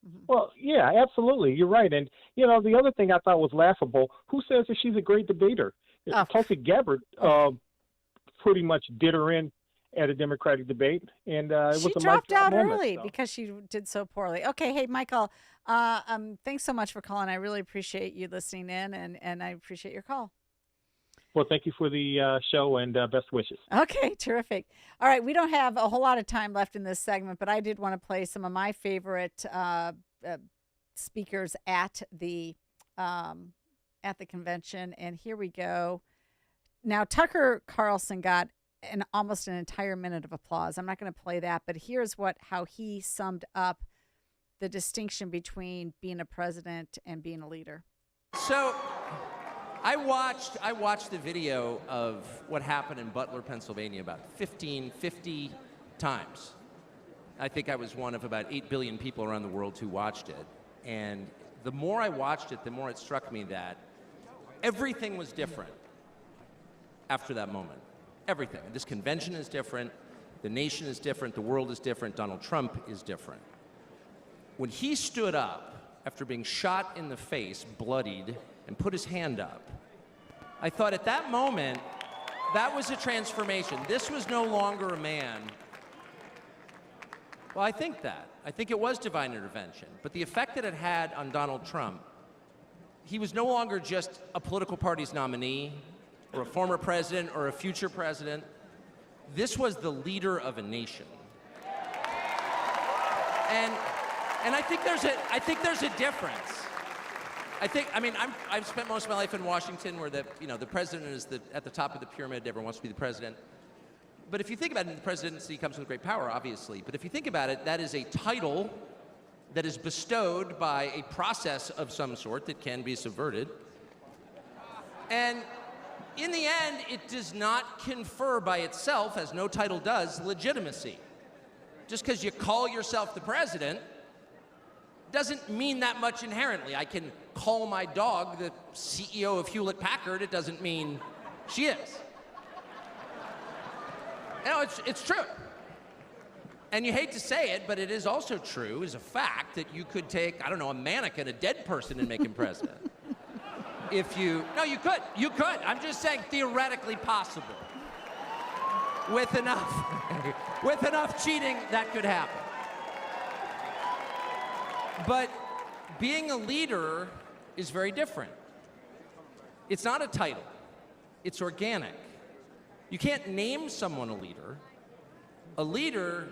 Speaker 5: Mm-hmm.
Speaker 13: Well, yeah, absolutely. You're right. And, the other thing I thought was laughable, who says that she's a great debater? Tulsi Gabbard pretty much did her in at a Democratic debate. And
Speaker 5: she dropped out early because she did so poorly. Okay. Hey, Michael, thanks so much for calling. I really appreciate you listening in, and I appreciate your call.
Speaker 13: Well, thank you for the show, and best wishes.
Speaker 5: Okay, terrific. All right, we don't have a whole lot of time left in this segment, but I did want to play some of my favorite speakers at the convention, and here we go. Now, Tucker Carlson got almost an entire minute of applause. I'm not going to play that, but here's how he summed up the distinction between being a president and being a leader.
Speaker 18: So I watched the video of what happened in Butler, Pennsylvania about 50 times. I think I was one of about 8 billion people around the world who watched it. And the more I watched it, the more it struck me that everything was different after that moment. Everything. This convention is different. The nation is different. The world is different. Donald Trump is different. When he stood up after being shot in the face, bloodied, and put his hand up, I thought at that moment, that was a transformation. This was no longer a man. Well, I think it was divine intervention. But the effect that it had on Donald Trump, he was no longer just a political party's nominee or a former president or a future president. This was the leader of a nation. And I think there's a difference. I've spent most of my life in Washington, where the president is at the top of the pyramid. Everyone wants to be the president. But if you think about it, the presidency comes with great power, obviously. But if you think about it, that is a title that is bestowed by a process of some sort that can be subverted. And in the end, it does not confer by itself, as no title does, legitimacy. Just because you call yourself the president doesn't mean that much inherently. I can call my dog the CEO of Hewlett-Packard. It doesn't mean she is. You know, it's true. And you hate to say it, but it is also true, as a fact, that you could take, I don't know, a mannequin, a dead person, and make him president. No, you could. I'm just saying theoretically possible. With enough cheating, that could happen. But being a leader is very different. It's not a title. It's organic. You can't name someone a leader. A leader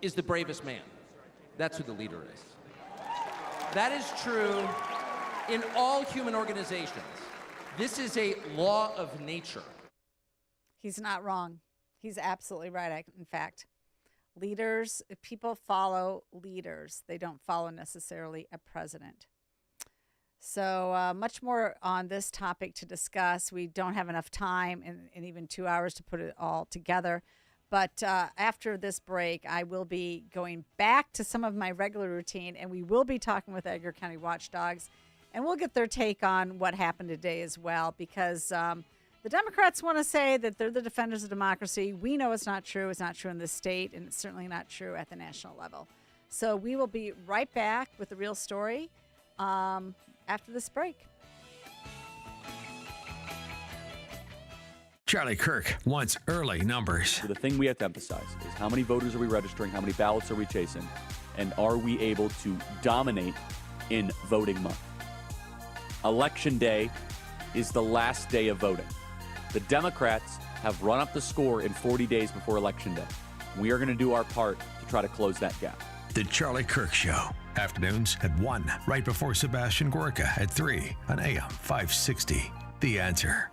Speaker 18: is the bravest man. That's who the leader is. That is true in all human organizations. This is a law of nature.
Speaker 5: He's not wrong. He's absolutely right. In fact, leaders, people follow leaders. They don't follow necessarily a president. So much more on this topic to discuss. We don't have enough time in even 2 hours to put it all together. But after this break, I will be going back to some of my regular routine, and we will be talking with Edgar County Watchdogs, and we'll get their take on what happened today as well, because the Democrats want to say that they're the defenders of democracy. We know it's not true. It's not true in this state, and it's certainly not true at the national level. So we will be right back with the real story after this break.
Speaker 4: Charlie Kirk wants early numbers.
Speaker 2: The thing we have to emphasize is how many voters are we registering, how many ballots are we chasing, and are we able to dominate in voting month? Election day is the last day of voting. The Democrats have run up the score in 40 days before Election day. We are going to do our part to try to close that gap.
Speaker 4: The Charlie Kirk Show. Afternoons at 1, right before Sebastian Gorka at 3 on AM 560. The Answer.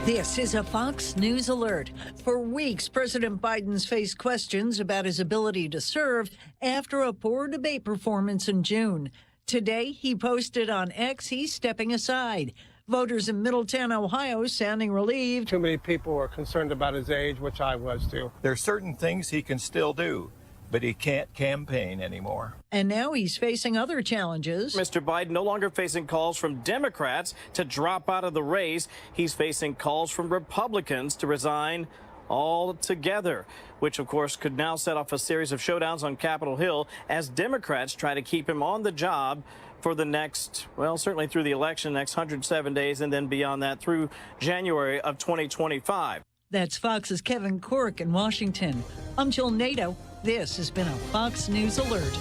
Speaker 6: This is a Fox News alert. For weeks, President Biden's faced questions about his ability to serve after a poor debate performance in June. Today, he posted on X he's stepping aside. Voters in Middletown, Ohio, sounding relieved.
Speaker 19: Too many people are concerned about his age, which I was too.
Speaker 21: There are certain things he can still do, but he can't campaign anymore.
Speaker 6: And now he's facing other challenges.
Speaker 22: Mr. Biden no longer facing calls from Democrats to drop out of the race. He's facing calls from Republicans to resign altogether, which of course could now set off a series of showdowns on Capitol Hill as Democrats try to keep him on the job for the next, well, certainly through the election, next 107 days, and then beyond that through January of 2025.
Speaker 6: That's Fox's Kevin Cork in Washington. I'm Jill Nato. This has been a Fox News Alert.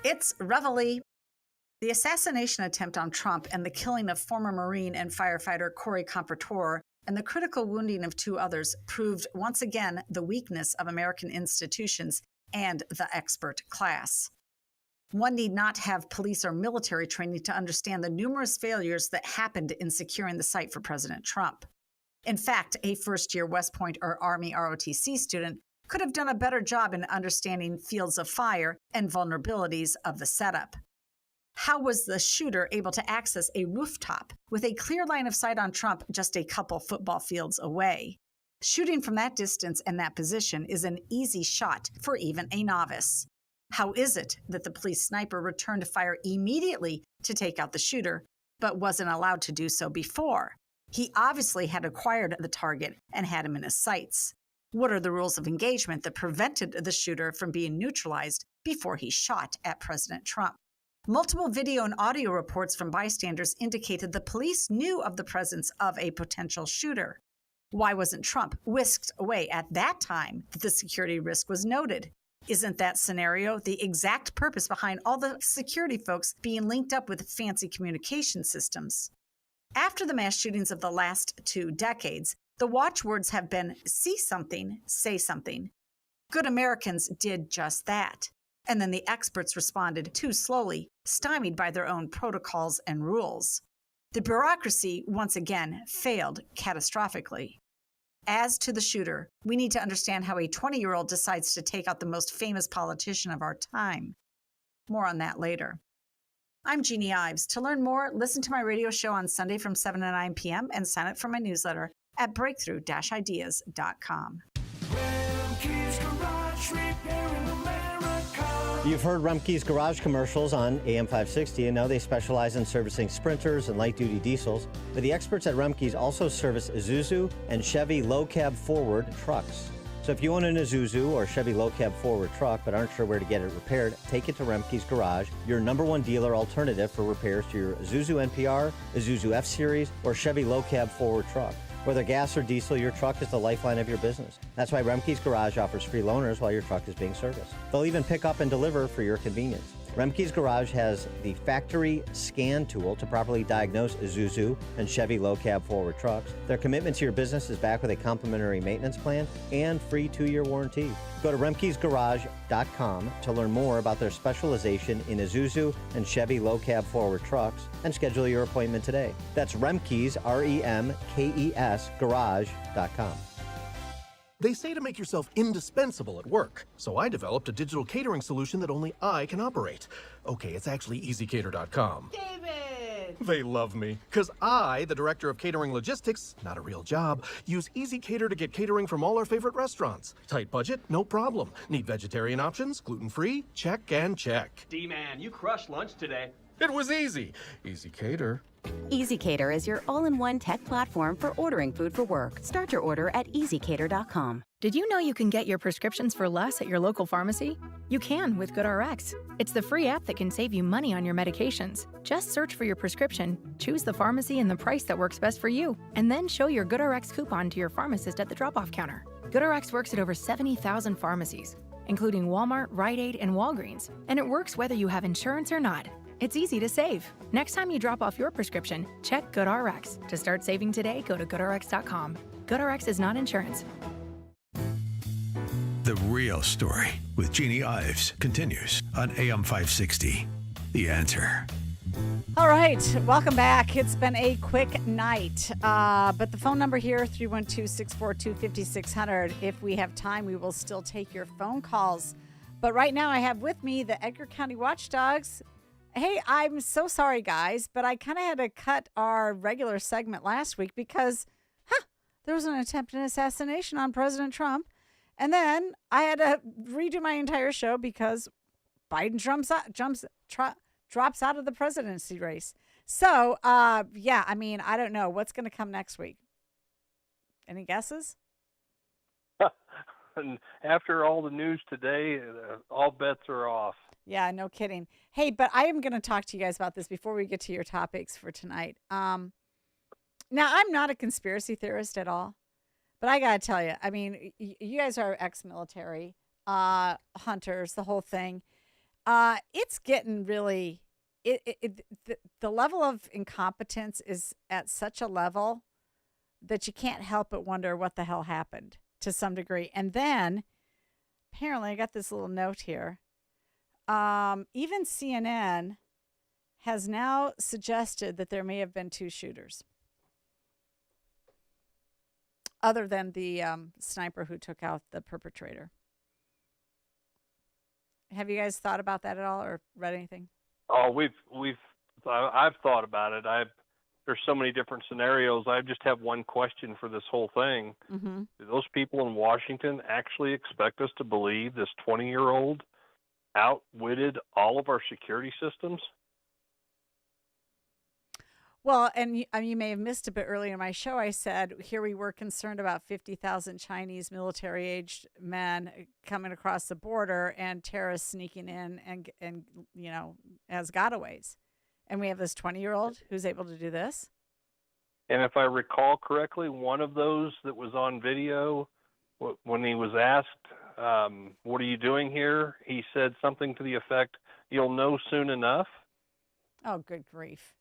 Speaker 5: It's Reveille. The assassination attempt on Trump and the killing of former Marine and firefighter Corey Compertor and the critical wounding of 2 others proved once again the weakness of American institutions and the expert class. One need not have police or military training to understand the numerous failures that happened in securing the site for President Trump. In fact, a first-year West Point or Army ROTC student could have done a better job in understanding fields of fire and vulnerabilities of the setup. How was the shooter able to access a rooftop with a clear line of sight on Trump just a couple football fields away? Shooting from that distance and that position is an easy shot for even a novice. How is it that the police sniper returned fire immediately to take out the shooter, but wasn't allowed to do so before? He obviously had acquired the target and had him in his sights. What are the rules of engagement that prevented the shooter from being neutralized before he shot at President Trump? Multiple video and audio reports from bystanders indicated the police knew of the presence of a potential shooter. Why wasn't Trump whisked away at that time that the security risk was noted? Isn't that scenario the exact purpose behind all the security folks being linked up with fancy communication systems? After the mass shootings of the last 2 decades, the watchwords have been see something, say something.
Speaker 1: Good Americans did just that. And then the experts responded too slowly, stymied by their own protocols and rules. The bureaucracy, once again, failed catastrophically. As to the shooter, we need to understand how a 20-year-old decides to take out the most famous politician of our time. More on that later. I'm Jeannie Ives. To learn more, listen to my radio show on Sunday from 7 to 9 p.m. and sign up for my newsletter at breakthrough-ideas.com.
Speaker 3: You've heard Rumpke's Garage commercials on AM 560, and now they specialize in servicing Sprinters and light-duty diesels. But the experts at Rumpke's also service Isuzu and Chevy low-cab forward trucks. So if you own an Isuzu or Chevy low-cab forward truck but aren't sure where to get it repaired, take it to Rumpke's Garage, your #1 dealer alternative for repairs to your Isuzu NPR, Isuzu F-Series, or Chevy low-cab forward truck. Whether gas or diesel, your truck is the lifeline of your business. That's why Rumpke's Garage offers free loaners while your truck is being serviced. They'll even pick up and deliver for your convenience. Rumpke's Garage has the factory scan tool to properly diagnose Isuzu and Chevy low-cab forward trucks. Their commitment to your business is backed with a complimentary maintenance plan and free 2-year warranty. Go to Rumpke'sGarage.com to learn more about their specialization in Isuzu and Chevy low-cab forward trucks and schedule your appointment today. That's Remkes, REMKES, Garage.com.
Speaker 7: They say to make yourself indispensable at work, so I developed a digital catering solution that only I can operate. Okay, it's actually EasyCater.com.
Speaker 1: David!
Speaker 7: They love me, because I, the director of catering logistics, not a real job, use EasyCater to get catering from all our favorite restaurants. Tight budget? No problem. Need vegetarian options? Gluten-free? Check and check.
Speaker 23: D-Man, you crushed lunch today.
Speaker 7: It was easy. EasyCater.
Speaker 24: EasyCater is your all-in-one tech platform for ordering food for work. Start your order at EasyCater.com.
Speaker 26: Did you know you can get your prescriptions for less at your local pharmacy? You can with GoodRx. It's the free app that can save you money on your medications. Just search for your prescription, choose the pharmacy and the price that works best for you, and then show your GoodRx coupon to your pharmacist at the drop-off counter. GoodRx works at over 70,000 pharmacies, including Walmart, Rite Aid, and Walgreens, and it works whether you have insurance or not. It's easy to save. Next time you drop off your prescription, check GoodRx. To start saving today, go to GoodRx.com. GoodRx is not insurance.
Speaker 4: The Real Story with Jeannie Ives continues on AM 560. The Answer.
Speaker 5: All right, welcome back. It's been a quick night, but the phone number here, 312-642-5600. If we have time, we will still take your phone calls. But right now I have with me the Edgar County Watchdogs. Hey, I'm so sorry, guys, but I kind of had to cut our regular segment last week because, there was an attempted assassination on President Trump. And then I had to redo my entire show because Biden drops out of the presidency race. So, I don't know. What's going to come next week? Any guesses?
Speaker 27: And after all the news today, all bets are off.
Speaker 5: Yeah, no kidding. Hey, but I am going to talk to you guys about this before we get to your topics for tonight. Now, I'm not a conspiracy theorist at all, but I got to tell you, I mean, you guys are ex-military, hunters, the whole thing. It's getting really, the level of incompetence is at such a level that you can't help but wonder what the hell happened to some degree. And then, apparently, I got this little note here. Even CNN has now suggested that there may have been 2 shooters, other than the sniper who took out the perpetrator. Have you guys thought about that at all, or read anything?
Speaker 27: Oh, I've thought about it. There's so many different scenarios. I just have one question for this whole thing.
Speaker 5: Mm-hmm.
Speaker 27: Do those people in Washington actually expect us to believe this 20-year-old outwitted all of our security systems?
Speaker 5: Well, and you may have missed it, but earlier in my show, I said here we were concerned about 50,000 Chinese military-aged men coming across the border and terrorists sneaking in and as gotaways. And we have this 20-year-old who's able to do this.
Speaker 27: And if I recall correctly, one of those that was on video, when he was asked, what are you doing here? He said something to the effect, "You'll know soon enough."
Speaker 5: Oh, good grief.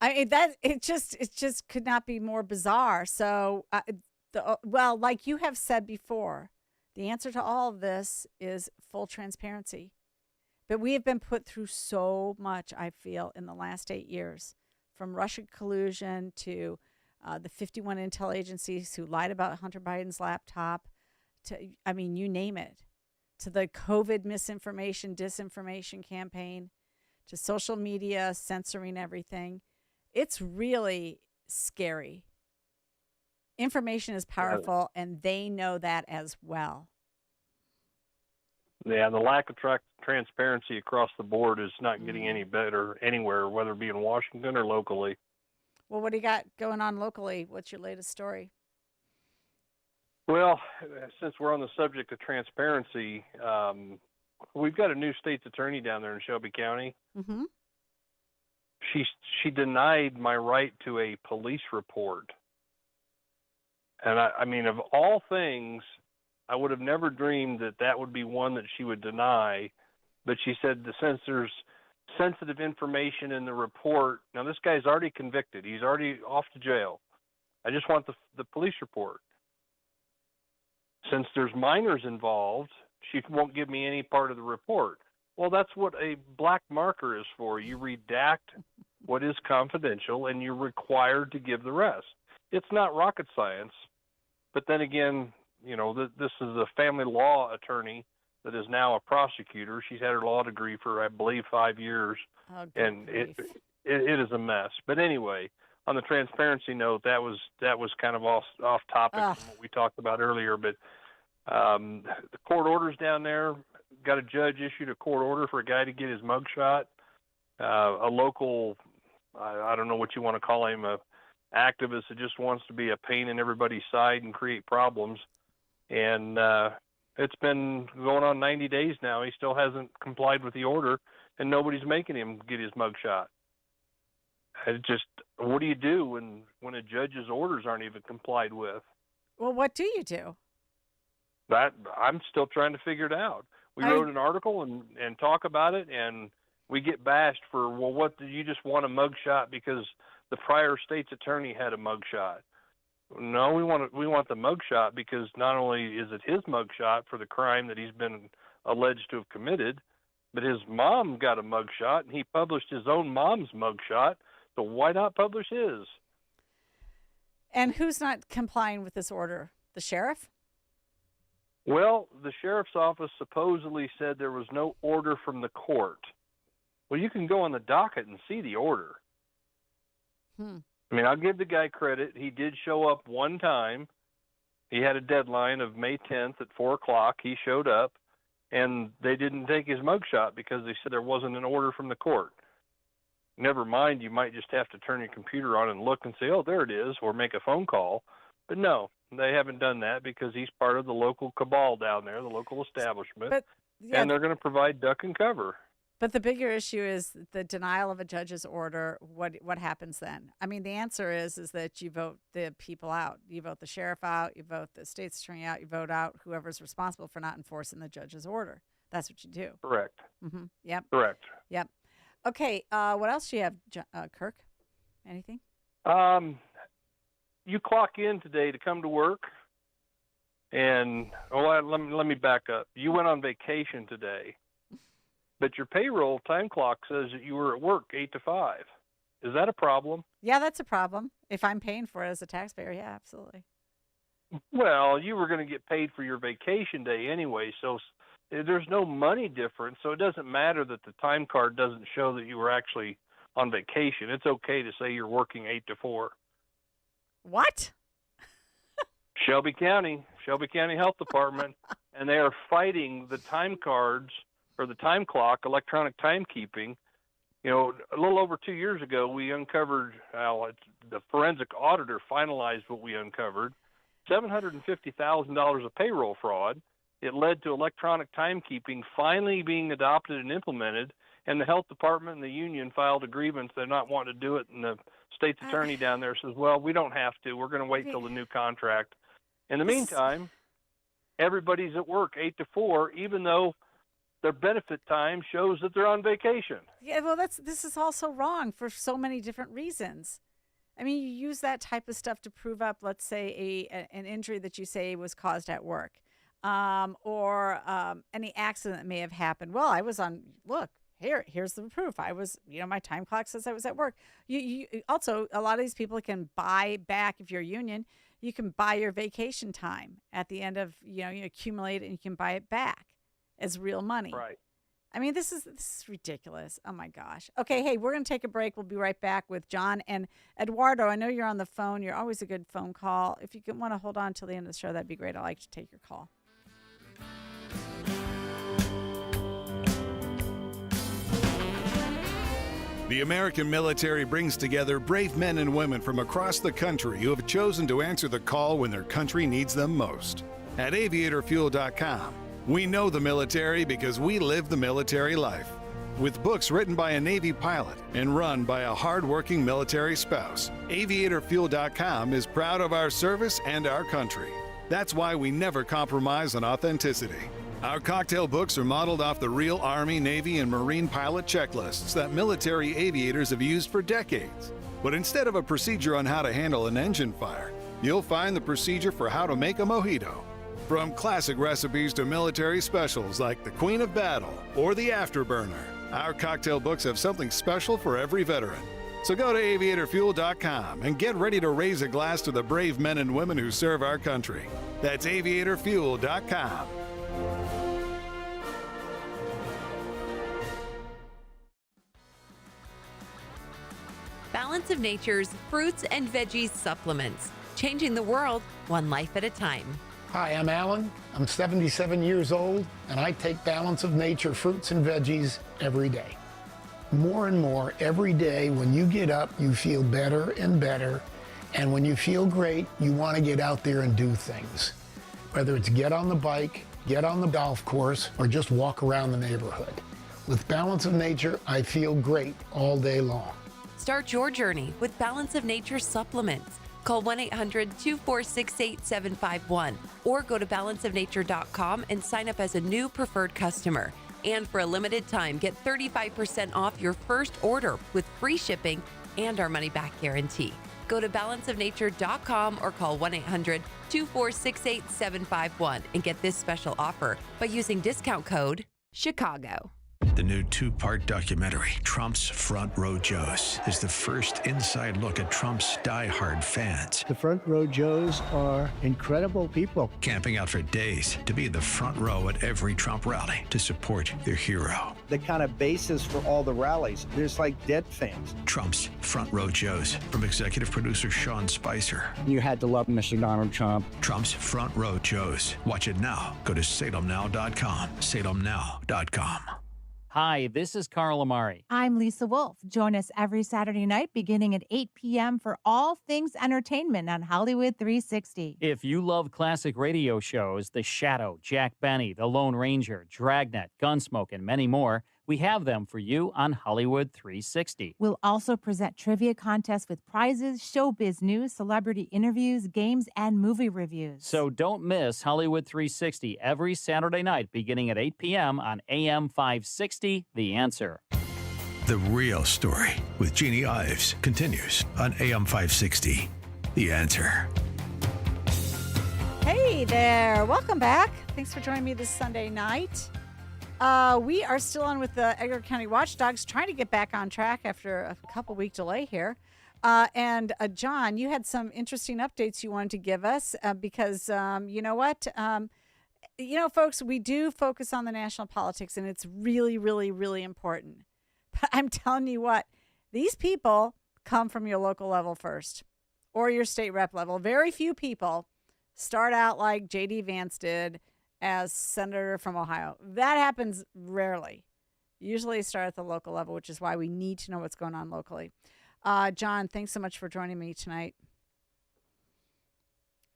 Speaker 5: I mean, it just could not be more bizarre. So, like you have said before, The answer to all of this is full transparency. But we have been put through so much, I feel, in the last 8 years, from Russian collusion to the 51 intel agencies who lied about Hunter Biden's laptop, to, I mean, you name it, to the COVID misinformation, disinformation campaign, to social media censoring everything. It's really scary. Information is powerful, and they know that as well.
Speaker 27: Yeah, the lack of transparency across the board is not getting any better anywhere, whether it be in Washington or locally.
Speaker 5: Well, what do you got going on locally? What's your latest story?
Speaker 27: Well, since we're on the subject of transparency, we've got a new state's attorney down there in Shelby County.
Speaker 5: Mm-hmm.
Speaker 27: She denied my right to a police report. And I mean, of all things, I would have never dreamed that that would be one that she would deny. But she said since there's sensitive information in the report, now this guy's already convicted. He's already off to jail. I just want the police report. Since there's minors involved, she won't give me any part of the report. Well, that's what a black marker is for. You redact what is confidential, and you're required to give the rest. It's not rocket science. But then again, you know, this is a family law attorney that is now a prosecutor. She's had her law degree for, I believe, 5 years.
Speaker 5: Oh,
Speaker 27: and it is a mess. But anyway, on the transparency note, that was kind of off topic from what we talked about earlier. But the court orders down there, got a judge issued a court order for a guy to get his mugshot. A local, I don't know what you want to call him, a activist that just wants to be a pain in everybody's side and create problems. And it's been going on 90 days now. He still hasn't complied with the order, and nobody's making him get his mugshot. What do you do when a judge's orders aren't even complied with?
Speaker 5: Well, what do you do?
Speaker 27: That I'm still trying to figure it out. We wrote an article and talk about it, and we get bashed for, well, what did you just want a mugshot because the prior state's attorney had a mugshot? No, we want the mugshot because not only is it his mugshot for the crime that he's been alleged to have committed, but his mom got a mugshot, and he published his own mom's mugshot. So why not publish his?
Speaker 5: And who's not complying with this order? The sheriff?
Speaker 27: Well, the sheriff's office supposedly said there was no order from the court. Well, you can go on the docket and see the order. I mean, I'll give the guy credit. He did show up one time. He had a deadline of May 10th at 4 o'clock. He showed up, and they didn't take his mugshot because they said there wasn't an order from the court. Never mind, you might just have to turn your computer on and look and say, oh, there it is, or make a phone call. But no, they haven't done that because he's part of the local cabal down there, the local establishment, and they're going to provide duck and cover.
Speaker 5: But the bigger issue is the denial of a judge's order. What happens then? I mean, the answer is that you vote the people out. You vote the sheriff out. You vote the state's attorney out. You vote out whoever's responsible for not enforcing the judge's order. That's what you do.
Speaker 27: Correct.
Speaker 5: Mm-hmm. Yep.
Speaker 27: Correct.
Speaker 5: Yep. Okay. What else do you have, Kirk? Anything?
Speaker 27: You clock in today to come to work, and let me back up. You went on vacation today. But your payroll time clock says that you were at work 8 to 5. Is that a problem?
Speaker 5: Yeah, that's a problem. If I'm paying for it as a taxpayer, yeah, absolutely.
Speaker 27: Well, you were going to get paid for your vacation day anyway, so there's no money difference. So it doesn't matter that the time card doesn't show that you were actually on vacation. It's okay to say you're working 8 to 4.
Speaker 5: What?
Speaker 27: Shelby County Health Department, and they are fighting the time cards or the time clock, electronic timekeeping. You know, a little over 2 years ago, we uncovered, the forensic auditor finalized what we uncovered, $750,000 of payroll fraud. It led to electronic timekeeping finally being adopted and implemented, and the health department and the union filed a grievance. They're not wanting to do it, and the state's attorney down there says, well, we don't have to. We're going to wait till the new contract. In the meantime, everybody's at work 8 to 4, even though their benefit time shows that they're on vacation.
Speaker 5: Yeah, well, this is also wrong for so many different reasons. I mean, you use that type of stuff to prove up, let's say, an injury that you say was caused at work. or any accident that may have happened. Well, I was on, look, here's the proof. I was, my time clock says I was at work. You also, a lot of these people can buy back, if you're union, you can buy your vacation time at the end of, you accumulate it and you can buy it back as real money.
Speaker 27: Right.
Speaker 5: I mean, this is ridiculous. Oh, my gosh. Okay, hey, we're going to take a break. We'll be right back with John and Eduardo. I know you're on the phone. You're always a good phone call. If you want to hold on till the end of the show, that'd be great. I'd like to take your call.
Speaker 8: The American military brings together brave men and women from across the country who have chosen to answer the call when their country needs them most. At aviatorfuel.com, we know the military because we live the military life. With books written by a Navy pilot and run by a hard-working military spouse, aviatorfuel.com is proud of our service and our country. That's why we never compromise on authenticity. Our cocktail books are modeled off the real Army, Navy, and Marine pilot checklists that military aviators have used for decades. But instead of a procedure on how to handle an engine fire, you'll find the procedure for how to make a mojito. From classic recipes to military specials like the Queen of Battle or the Afterburner, our cocktail books have something special for every veteran. So go to aviatorfuel.com and get ready to raise a glass to the brave men and women who serve our country. That's aviatorfuel.com.
Speaker 9: Balance of Nature's fruits and veggies supplements, changing the world one life at a time.
Speaker 10: Hi, I'm Alan. I'm 77 years old, and I take Balance of Nature fruits and veggies every day. More and more, every day, when you get up, you feel better and better, and when you feel great, you want to get out there and do things. Whether it's get on the bike, get on the golf course, or just walk around the neighborhood. With Balance of Nature, I feel great all day long.
Speaker 9: Start your journey with Balance of Nature supplements. Call 1-800-246-8751 or go to balanceofnature.com and sign up as a new preferred customer. And for a limited time, get 35% off your first order with free shipping and our money-back guarantee. Go to balanceofnature.com or call 1-800-246-8751 and get this special offer by using discount code CHICAGO.
Speaker 4: The new two-part documentary, Trump's Front Row Joes, is the first inside look at Trump's diehard fans.
Speaker 11: The Front Row Joes are incredible people.
Speaker 4: Camping out for days to be in the front row at every Trump rally to support their hero.
Speaker 11: The kind of basis for all the rallies, there's like dead fans.
Speaker 4: Trump's Front Row Joes, from executive producer Sean Spicer.
Speaker 11: You had to love Mr. Donald Trump.
Speaker 4: Trump's Front Row Joes. Watch it now. Go to salemnow.com. salemnow.com.
Speaker 12: Hi, this is Carl Amari.
Speaker 14: I'm Lisa Wolf. Join us every Saturday night beginning at 8 p.m. for all things entertainment on Hollywood 360.
Speaker 12: If you love classic radio shows, The Shadow, Jack Benny, The Lone Ranger, Dragnet, Gunsmoke, and many more, we have them for you on Hollywood 360.
Speaker 14: We'll also present trivia contests with prizes, showbiz news, celebrity interviews, games, and movie reviews.
Speaker 12: So don't miss Hollywood 360 every Saturday night beginning at 8 p.m. on AM 560, The Answer.
Speaker 4: The Real Story with Jeannie Ives continues on AM 560, The Answer.
Speaker 5: Hey there. Welcome back. Thanks for joining me this Sunday night. We are still on with the Edgar County Watchdogs, trying to get back on track after a couple-week delay here. And John, you had some interesting updates you wanted to give us because you know what? Folks, we do focus on the national politics, and it's really, really, really important. But I'm telling you what, these people come from your local level first or your state rep level. Very few people start out like J.D. Vance did as senator from Ohio. That happens rarely. Usually start at the local level, which is why we need to know what's going on locally. John, thanks so much for joining me tonight.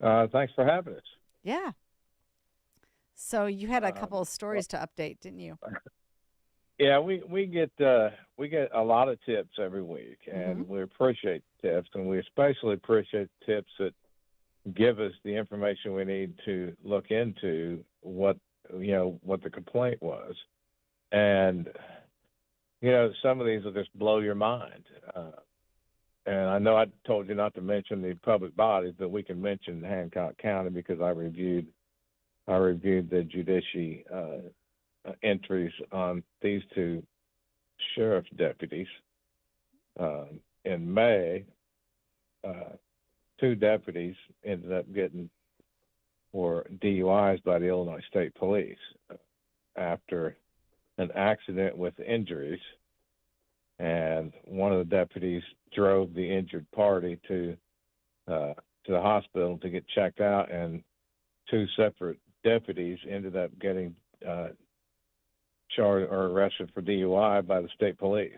Speaker 27: Thanks for having us.
Speaker 5: Yeah. So you had a couple of stories to update, didn't you?
Speaker 27: Yeah, we get a lot of tips every week, and we appreciate tips, and we especially appreciate tips that give us the information we need to look into what the complaint was. And, some of these will just blow your mind. And I know I told you not to mention the public bodies, but we can mention Hancock County because I reviewed
Speaker 13: I reviewed the judiciary entries on these two sheriff's deputies. In May, two deputies ended up getting for DUIs by the Illinois State Police after an accident with injuries, and one of the deputies drove the injured party to the hospital to get checked out, and two separate deputies ended up getting charged or arrested for DUI by the state police.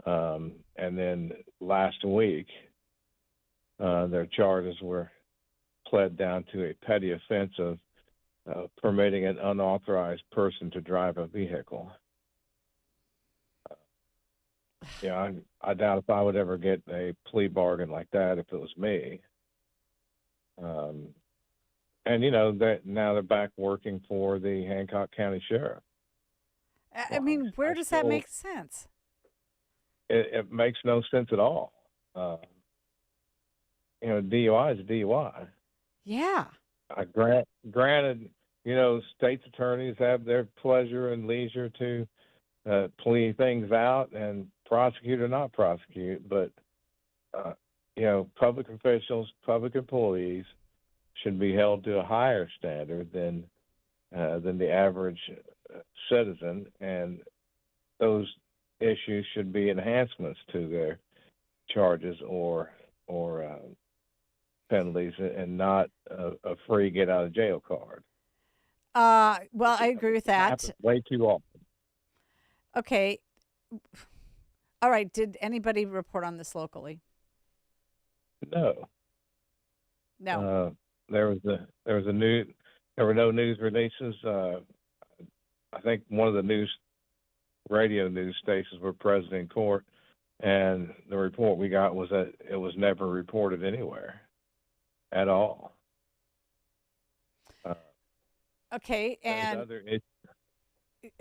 Speaker 13: And then last week, their charges were pled down to a petty offense of permitting an unauthorized person to drive a vehicle. I doubt if I would ever get a plea bargain like that if it was me. And that now they're back working for the Hancock County Sheriff.
Speaker 5: I mean, where does that make sense?
Speaker 13: It makes no sense at all. DUI is DUI.
Speaker 5: Yeah.
Speaker 13: Granted, state's attorneys have their pleasure and leisure to plead things out and prosecute or not prosecute, but public officials, public employees should be held to a higher standard than the average citizen, and those issues should be enhancements to their charges or penalties, and not a free get out of jail card.
Speaker 5: Well, I agree with that.
Speaker 13: Happens way too often.
Speaker 5: Okay. All right. Did anybody report on this locally?
Speaker 13: No.
Speaker 5: No.
Speaker 13: There were no news releases. I think one of the radio news stations were present in court, and the report we got was that it was never reported anywhere at all.
Speaker 5: Okay, and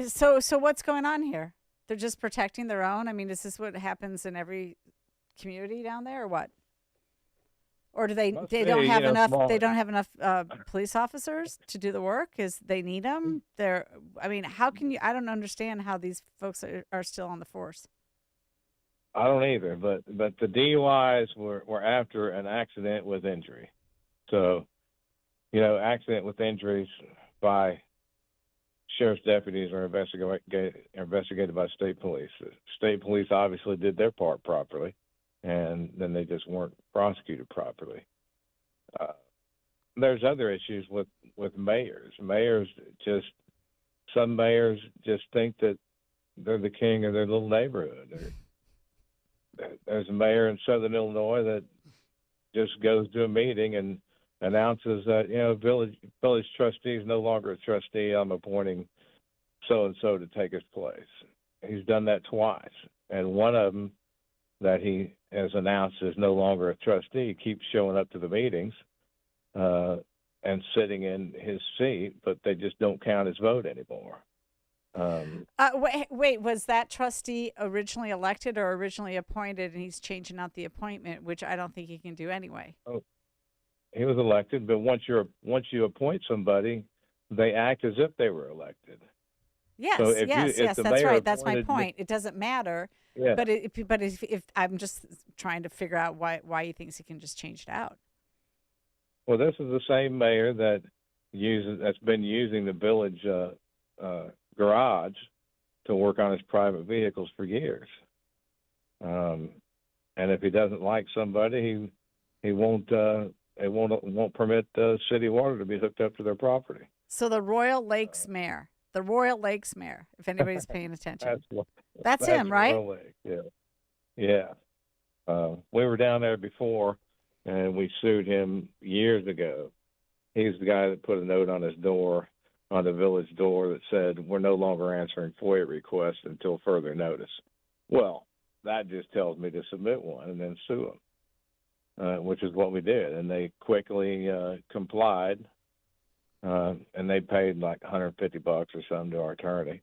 Speaker 5: so what's going on here? They're just protecting their own? I mean, is this what happens in every community down there, or what? Or do they don't have enough? They don't have enough police officers to do the work? Is they need them? How can you? I don't understand how these folks are still on the force.
Speaker 13: I don't either. But the DUIs were after an accident with injury. So, accident with injuries by sheriff's deputies are investigated by state police. State police obviously did their part properly, and then they just weren't prosecuted properly. There's other issues with mayors. Some mayors just think that they're the king of their little neighborhood. There's a mayor in Southern Illinois that just goes to a meeting and announces that, village trustee is no longer a trustee. I'm appointing so-and-so to take his place. He's done that twice. And one of them that he has announced is no longer a trustee keeps showing up to the meetings and sitting in his seat, but they just don't count his vote anymore.
Speaker 5: Wait, was that trustee originally elected or originally appointed, and he's changing out the appointment, which I don't think he can do anyway?
Speaker 13: Oh, he was elected, but once you appoint somebody, they act as if they were elected.
Speaker 5: Yes,
Speaker 13: so
Speaker 5: yes, that's right. That's my point. It doesn't matter. Yeah. But if I'm just trying to figure out why he thinks he can just change it out.
Speaker 13: Well, this is the same mayor that's been using the village garage to work on his private vehicles for years. And if he doesn't like somebody, he won't permit city water to be hooked up to their property.
Speaker 5: So the Royal Lakes mayor. If anybody's paying attention, that's him, right?
Speaker 13: Royal Lake, yeah. We were down there before, and we sued him years ago. He's the guy that put a note on his door, on the village door, that said, "We're no longer answering FOIA requests until further notice." Well, that just tells me to submit one and then sue him, which is what we did, and they quickly complied. And they paid like $150 or something to our attorney.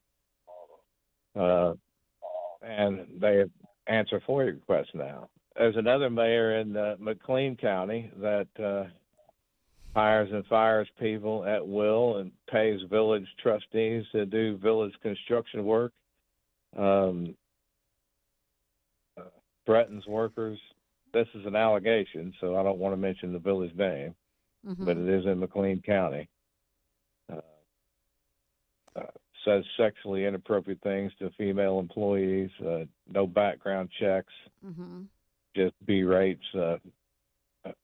Speaker 13: And they answer FOIA requests now. There's another mayor in McLean County that hires and fires people at will and pays village trustees to do village construction work, threatens workers. This is an allegation, so I don't want to mention the village name, but it is in McLean County. Says sexually inappropriate things to female employees, no background checks, just berates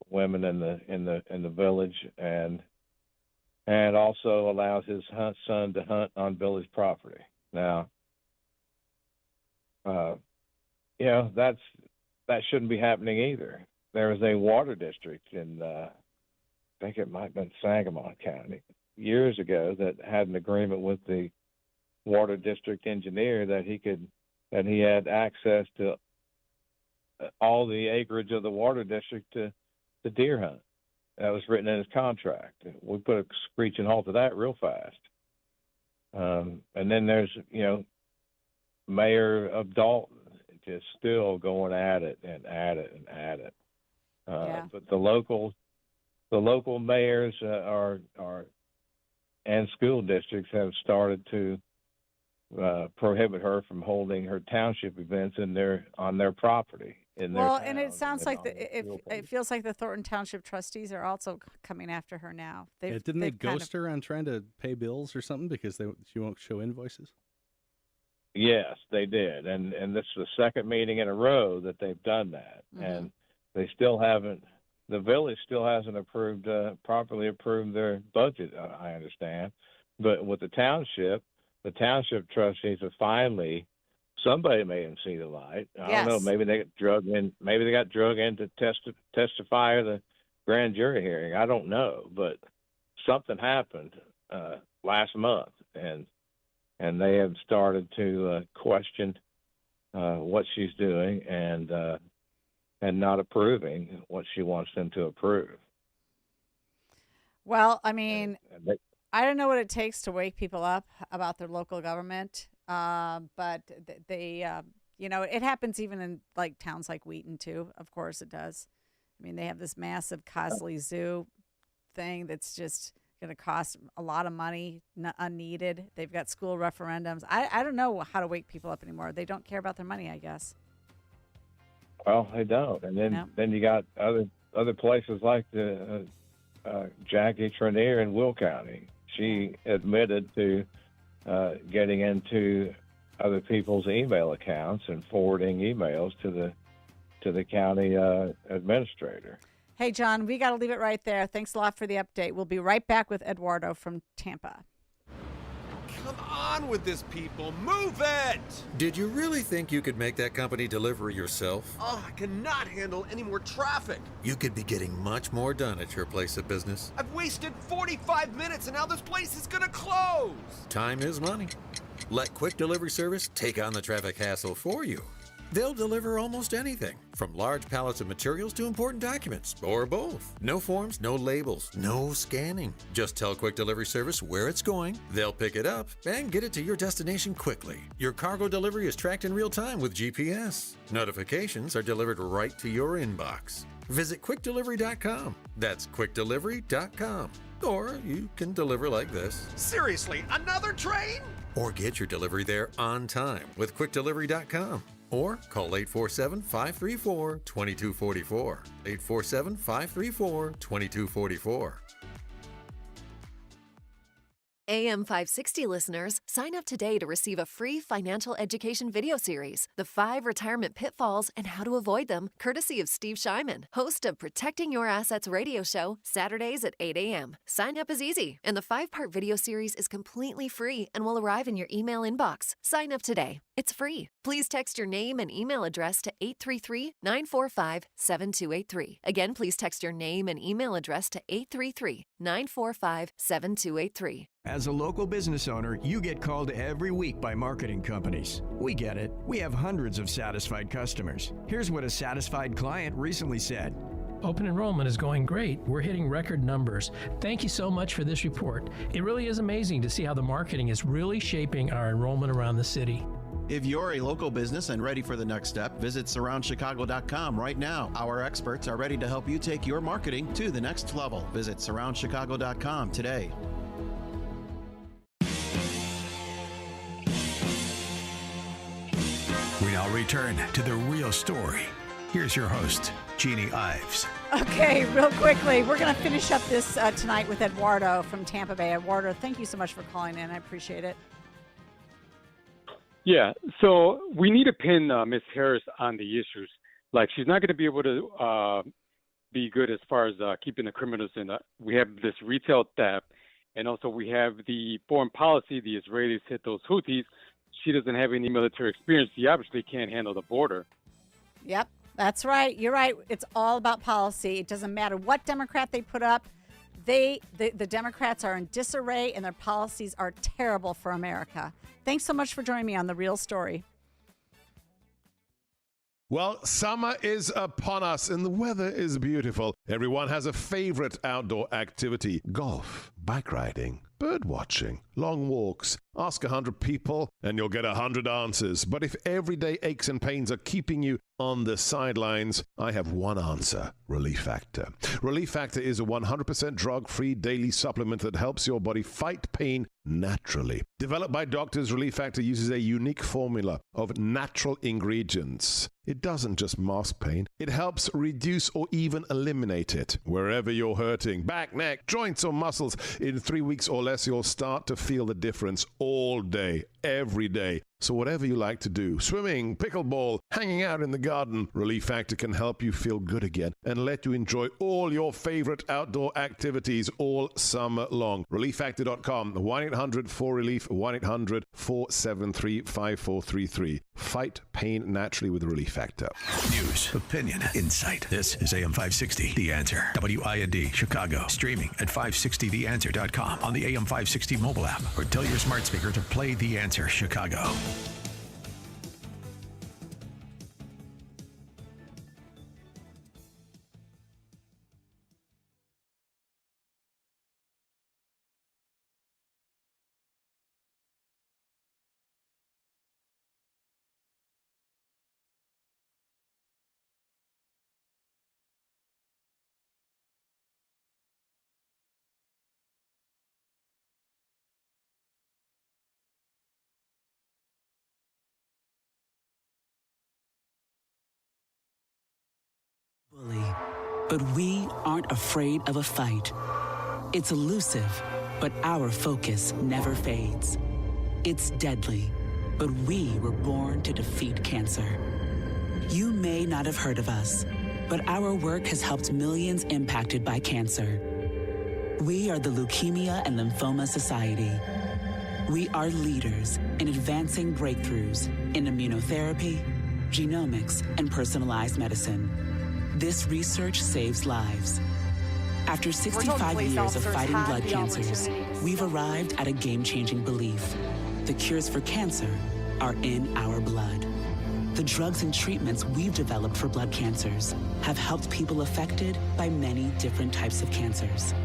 Speaker 13: women in the village, and also allows his son to hunt on village property. Now, that shouldn't be happening either. There was a water district in, I think it might have been Sangamon County, years ago that had an agreement with the water district engineer that he had access to all the acreage of the water district to deer hunt. That was written in his contract. We put a screeching halt to that real fast. And then there's, Mayor of Dalton just still going at it. But the local mayors and school districts have started to prohibit her from holding her township events on their property.
Speaker 5: And it sounds like it feels like the Thornton Township trustees are also coming after her now.
Speaker 2: Didn't they ghost her on trying to pay bills or something because she won't show invoices?
Speaker 13: Yes, they did, and this is the second meeting in a row that they've done that, and they still haven't. The village still hasn't properly approved their budget. I understand, but with the township trustees have finally. Somebody made them see the light. I don't know. Maybe they got drug in. Maybe they got drug in to testify at the grand jury hearing. I don't know, but something happened last month, and they have started to question what she's doing and not approving what she wants them to approve.
Speaker 5: Well, I mean, I don't know what it takes to wake people up about their local government. But they, it happens even in like towns like Wheaton too. Of course it does. I mean, they have this massive Cosley Zoo thing that's just going to cost a lot of money, unneeded. They've got school referendums. I don't know how to wake people up anymore. They don't care about their money, I guess.
Speaker 13: Well, they don't. And then you got other places like the Jackie Trenier in Will County. She admitted to getting into other people's email accounts and forwarding emails to the county administrator.
Speaker 5: Hey, John, we got to leave it right there. Thanks a lot for the update. We'll be right back with Eduardo from Tampa.
Speaker 15: Come on with this, people. Move it!
Speaker 16: Did you really think you could make that company delivery yourself?
Speaker 15: Oh, I cannot handle any more traffic.
Speaker 16: You could be getting much more done at your place of business.
Speaker 15: I've wasted 45 minutes and now this place is gonna close.
Speaker 16: Time is money. Let Quick Delivery Service take on the traffic hassle for you. They'll deliver almost anything, from large pallets of materials to important documents, or both. No forms, no labels, no scanning. Just tell Quick Delivery Service where it's going, they'll pick it up, and get it to your destination quickly. Your cargo delivery is tracked in real time with GPS. Notifications are delivered right to your inbox. Visit QuickDelivery.com. That's QuickDelivery.com. Or you can deliver like this.
Speaker 15: Seriously, another train?
Speaker 16: Or get your delivery there on time with QuickDelivery.com. Or call 847-534-2244. 847-534-2244.
Speaker 17: AM 560 listeners, sign up today to receive a free financial education video series, The 5 Retirement Pitfalls and How to Avoid Them, courtesy of Steve Shyman, host of Protecting Your Assets radio show, Saturdays at 8 a.m. Sign up is easy, and the 5-part video series is completely free and will arrive in your email inbox. Sign up today. It's free. Please text your name and email address to 833-945-7283. Again, please text your name and email address to 833-945-7283.
Speaker 18: As a local business owner, you get called every week by marketing companies. We get it. We have hundreds of satisfied customers. Here's what a satisfied client recently said.
Speaker 20: Open enrollment is going great. We're hitting record numbers. Thank you so much for this report. It really is amazing to see how the marketing is really shaping our enrollment around the city.
Speaker 1: If you're a local business and ready for the next step, visit surroundchicago.com right now. Our experts are ready to help you take your marketing to the next level. Visit surroundchicago.com today.
Speaker 4: We now return to The Real Story. Here's your host, Jeannie Ives.
Speaker 5: Okay, real quickly, we're going to finish up this tonight with Eduardo from Tampa Bay. Eduardo, thank you so much for calling in. I appreciate it.
Speaker 3: Yeah, so we need to pin Ms. Harris on the issues. Like, she's not going to be able to be good as far as keeping the criminals in. We have this retail theft, and also we have the foreign policy. The Israelis hit those Houthis. She doesn't have any military experience. She obviously can't handle the border.
Speaker 5: Yep, that's right. You're right. It's all about policy. It doesn't matter what Democrat they put up. The Democrats are in disarray, and their policies are terrible for America. Thanks so much for joining me on The Real Story.
Speaker 6: Well, summer is upon us and the weather is beautiful. Everyone has a favorite outdoor activity: golf, bike riding, bird watching, long walks. Ask 100 people and you'll get 100 answers. But if everyday aches and pains are keeping you on the sidelines, I have one answer: Relief Factor. Relief Factor is a 100% drug-free daily supplement that helps your body fight pain naturally. Developed by doctors, Relief Factor uses a unique formula of natural ingredients. It doesn't just mask pain, it helps reduce or even eliminate it. Wherever you're hurting, back, neck, joints or muscles, in 3 weeks or less, you'll start to feel the difference all day, every day. So whatever you like to do, swimming, pickleball, hanging out in the garden, Relief Factor can help you feel good again and let you enjoy all your favorite outdoor activities all summer long. ReliefFactor.com, 1-800-4RELIEF, 1-800-473-5433. Fight pain naturally with Relief Factor.
Speaker 4: News, opinion, insight. This is AM 560, The Answer. WIND, Chicago. Streaming at 560theanswer.com on the AM 560 mobile app, or tell your smart speaker to play The Answer Chicago.
Speaker 19: Bully, but we aren't afraid of a fight. It's elusive, but our focus never fades. It's deadly, but we were born to defeat cancer. You may not have heard of us, but our work has helped millions impacted by cancer. We are the Leukemia and Lymphoma Society. We are leaders in advancing breakthroughs in immunotherapy, genomics, and personalized medicine. This research saves lives. After 65 years of fighting blood cancers, we've arrived at a game-changing belief. The cures for cancer are in our blood. The drugs and treatments we've developed for blood cancers have helped people affected by many different types of cancers.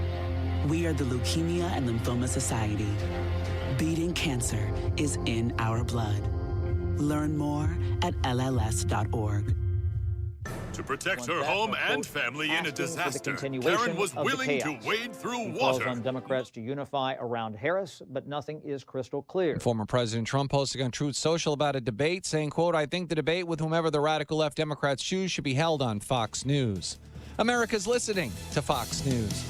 Speaker 19: We are the Leukemia and Lymphoma Society. Beating cancer is in our blood. Learn more at LLS.org.
Speaker 21: To protect her home and family in a disaster, Karen was willing to wade through water.
Speaker 22: On Democrats to unify around Harris, but nothing is crystal clear.
Speaker 25: Former President Trump posting on Truth Social about a debate, saying, quote, "I think the debate with whomever the radical left Democrats choose should be held on Fox News." America's listening to Fox News.